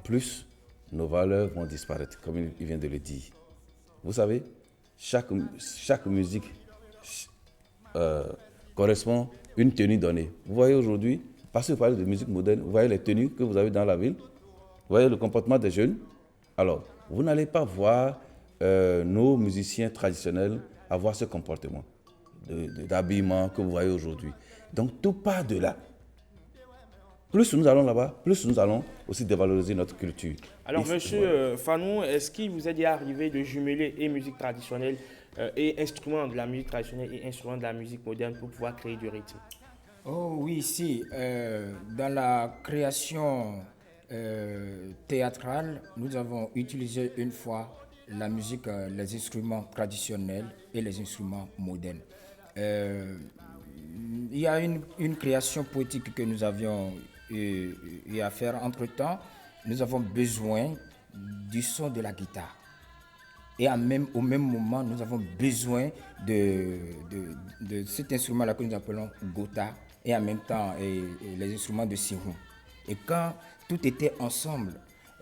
plus nos valeurs vont disparaître, comme il vient de le dire. Vous savez, chaque musique correspond à une tenue donnée. Vous voyez aujourd'hui, parce que vous parlez de musique moderne, vous voyez les tenues que vous avez dans la ville, vous voyez le comportement des jeunes. Alors, vous n'allez pas voir nos musiciens traditionnels avoir ce comportement d'habillement que vous voyez aujourd'hui. Donc, tout part de là. Plus nous allons là-bas, plus nous allons aussi dévaloriser notre culture. Alors, monsieur Fanou, est-ce qu'il vous est déjà arrivé de jumeler et musique traditionnelle et instruments de la musique traditionnelle et instruments de la musique moderne pour pouvoir créer du rythme? Oh oui, si. Dans la création théâtrale, nous avons utilisé une fois la musique, les instruments traditionnels et les instruments modernes. Il y a une création poétique que nous avions eu à faire. Entre-temps, nous avons besoin du son de la guitare. Et au même moment, nous avons besoin de cet instrument-là que nous appelons gotha et en même temps les instruments de sirou. Et quand tout était ensemble,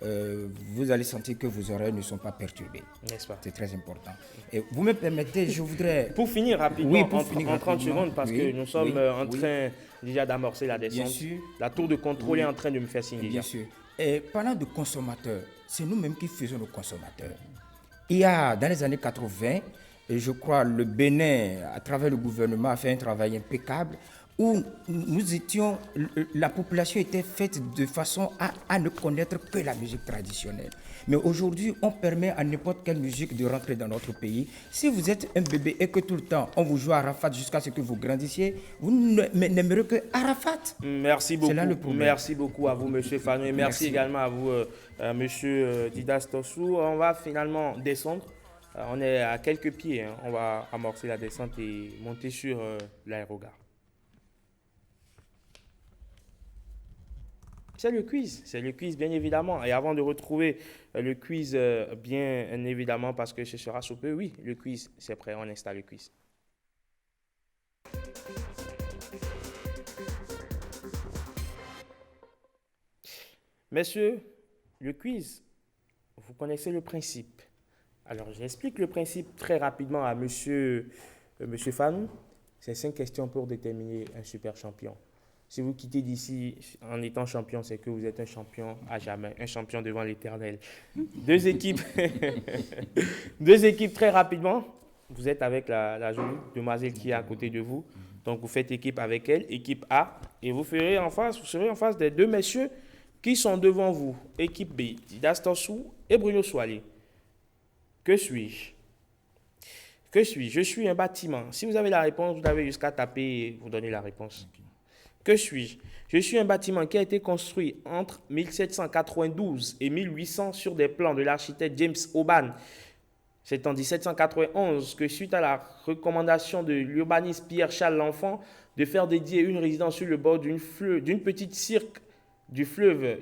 vous allez sentir que vos oreilles ne sont pas perturbées. N'est-ce pas? C'est très important. Et vous me permettez, je voudrais... Pour finir rapidement, oui, en 30 secondes, parce que nous sommes en train déjà d'amorcer la descente. Bien sûr. La tour de contrôle est en train de me faire signe déjà. Bien sûr. Et parlant de consommateurs, c'est nous-mêmes qui faisons nos consommateurs. Il y a, dans les années 80, et je crois le Bénin, à travers le gouvernement, a fait un travail impeccable où la population était faite de façon à ne connaître que la musique traditionnelle. Mais aujourd'hui, on permet à n'importe quelle musique de rentrer dans notre pays. Si vous êtes un bébé et que tout le temps on vous joue à Arafat jusqu'à ce que vous grandissiez, vous n'aimerez que Arafat. Merci beaucoup. C'est là le problème. Merci beaucoup à vous, monsieur Fanou, et merci également à vous, monsieur Didas Tossou. On va finalement descendre. On est à quelques pieds. Hein. On va amorcer la descente et monter sur l'aérogare. C'est le quiz bien évidemment. Et avant de retrouver le quiz bien évidemment, parce que ce sera sous peu, oui, le quiz, c'est prêt, on installe le quiz. Messieurs, le quiz, vous connaissez le principe. Alors, j'explique le principe très rapidement à monsieur Fanou. C'est 5 questions pour déterminer un super champion. Si vous quittez d'ici en étant champion, c'est que vous êtes un champion à jamais, un champion devant l'éternel. 2 équipes, 2 équipes très rapidement. Vous êtes avec la jolie demoiselle qui est à côté de vous. Donc, vous faites équipe avec elle, équipe A, et vous serez en face des 2 messieurs qui sont devant vous. Équipe B, Didas Tossou et Bruno Soilé. Que suis-je? Je suis un bâtiment. Si vous avez la réponse, vous avez jusqu'à taper et vous donner la réponse. Okay. Que suis-je? Je suis un bâtiment qui a été construit entre 1792 et 1800 sur des plans de l'architecte James Hobban. C'est en 1791 que, suite à la recommandation de l'urbaniste Pierre-Charles L'Enfant de faire dédier une résidence sur le bord d'une petite crique du fleuve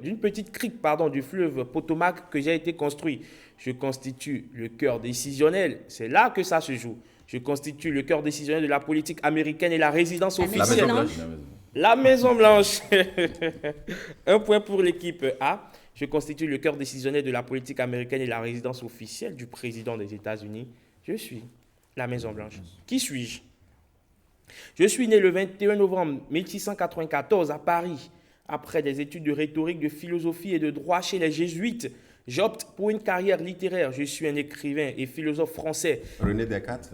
Potomac, que j'ai été construit. Je constitue le cœur décisionnel. C'est là que ça se joue. Je constitue le cœur décisionnel de la politique américaine et la résidence officielle. La Maison Blanche. 1 point pour l'équipe A. Je constitue le cœur décisionnel de la politique américaine et la résidence officielle du président des États-Unis. Je suis la Maison Blanche. Qui suis-je? Je suis né le 21 novembre 1694 à Paris. Après des études de rhétorique, de philosophie et de droit chez les jésuites, j'opte pour une carrière littéraire. Je suis un écrivain et philosophe français. René Descartes.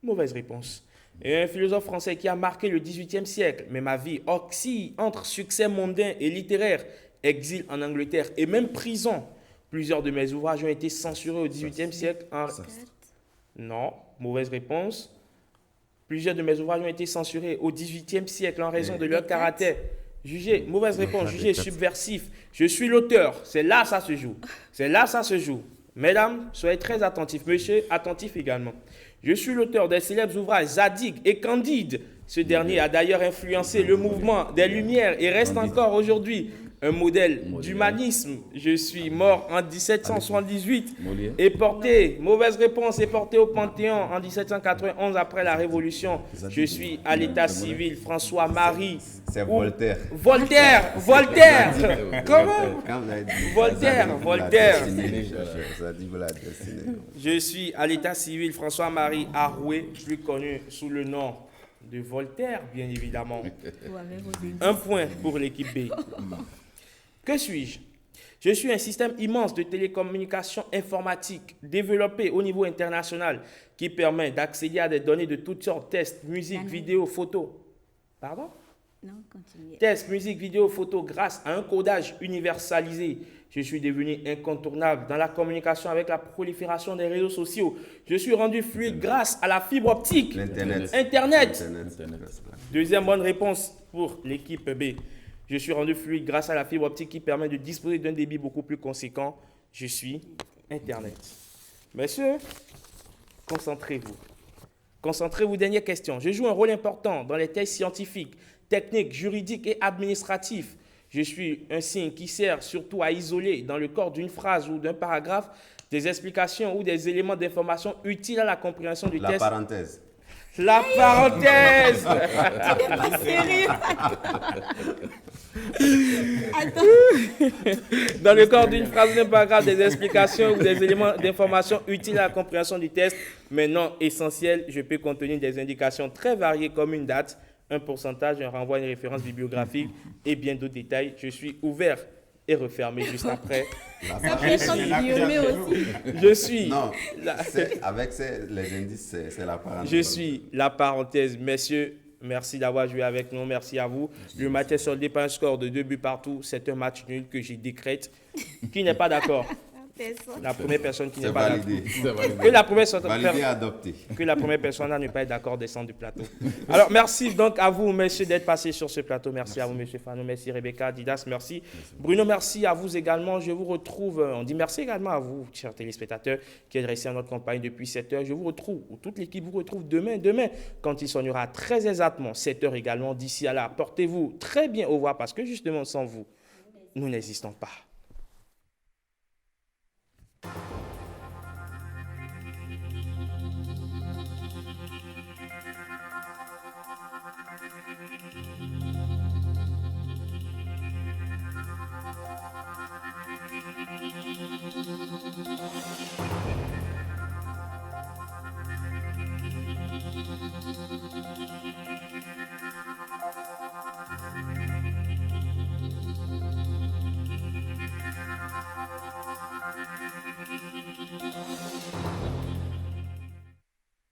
Mauvaise réponse. Et un philosophe français qui a marqué le XVIIIe siècle. Mais ma vie oscille entre succès mondain et littéraire, exil en Angleterre et même prison. Plusieurs de mes ouvrages ont été censurés au XVIIIe siècle. Non, mauvaise réponse. Plusieurs de mes ouvrages ont été censurés au XVIIIe siècle en raison de leur caractère jugé, mauvaise réponse, jugé subversif. Je suis l'auteur. C'est là ça se joue. C'est là ça se joue. Mesdames, soyez très attentifs. Monsieur, attentif également. Je suis l'auteur des célèbres ouvrages Zadig et Candide. Ce dernier a d'ailleurs influencé le mouvement des Lumières et reste encore aujourd'hui un modèle d'humanisme. Je suis mort en 1778 et porté, mauvaise réponse, est porté au Panthéon en 1791 après la Révolution. Je suis à l'état civil François-Marie. C'est Voltaire. Voltaire. Comment? Voltaire. Je suis à l'état civil François-Marie Arouet, plus connu sous le nom de Voltaire, bien évidemment. 1 point pour l'équipe B. Que suis-je? Je suis un système immense de télécommunications informatiques développé au niveau international qui permet d'accéder à des données de toutes sortes, tests, musique, vidéo, photo. Pardon? Non, continuez. Tests, musique, vidéo, photo, grâce à un codage universalisé. Je suis devenu incontournable dans la communication avec la prolifération des réseaux sociaux. Je suis rendu fluide grâce à la fibre optique. Internet. Deuxième bonne réponse pour l'équipe B. Je suis rendu fluide grâce à la fibre optique qui permet de disposer d'un débit beaucoup plus conséquent. Je suis Internet. Messieurs, concentrez-vous. Concentrez-vous, dernière question. Je joue un rôle important dans les tests scientifiques, techniques, juridiques et administratifs. Je suis un signe qui sert surtout à isoler dans le corps d'une phrase ou d'un paragraphe des explications ou des éléments d'information utiles à la compréhension du La test. parenthèse. La parenthèse. Tu n'es pas sérieux. Dans le corps d'une phrase ou d'un paragraphe, des explications ou des éléments d'information utiles à la compréhension du test, mais non essentiels, je peux contenir des indications très variées comme une date, un pourcentage, un renvoi à une référence bibliographique et bien d'autres détails. Je suis ouvert et refermé juste après. Je suis. Non, avec les indices, c'est la parenthèse. Je suis la parenthèse. Messieurs, merci d'avoir joué avec nous. Merci à vous. Le match est soldé par un score de 2 buts partout. C'est un match nul que j'y décrète. Qui n'est pas d'accord? La première personne qui n'est pas d'accord. Que la première personne à ne pas être d'accord descende du plateau. Alors, merci donc à vous, messieurs, d'être passés sur ce plateau. Merci à vous, monsieur Fano. Merci, Rebecca, Didas. Merci. Bruno, merci à vous également. Je vous retrouve. On dit merci également à vous, chers téléspectateurs, qui êtes restés en notre campagne depuis 7 heures. Je vous retrouve, ou toute l'équipe vous retrouve demain, quand il sonnera très exactement 7 heures également. D'ici à là, portez-vous très bien au revoir parce que justement, sans vous, nous n'existons pas.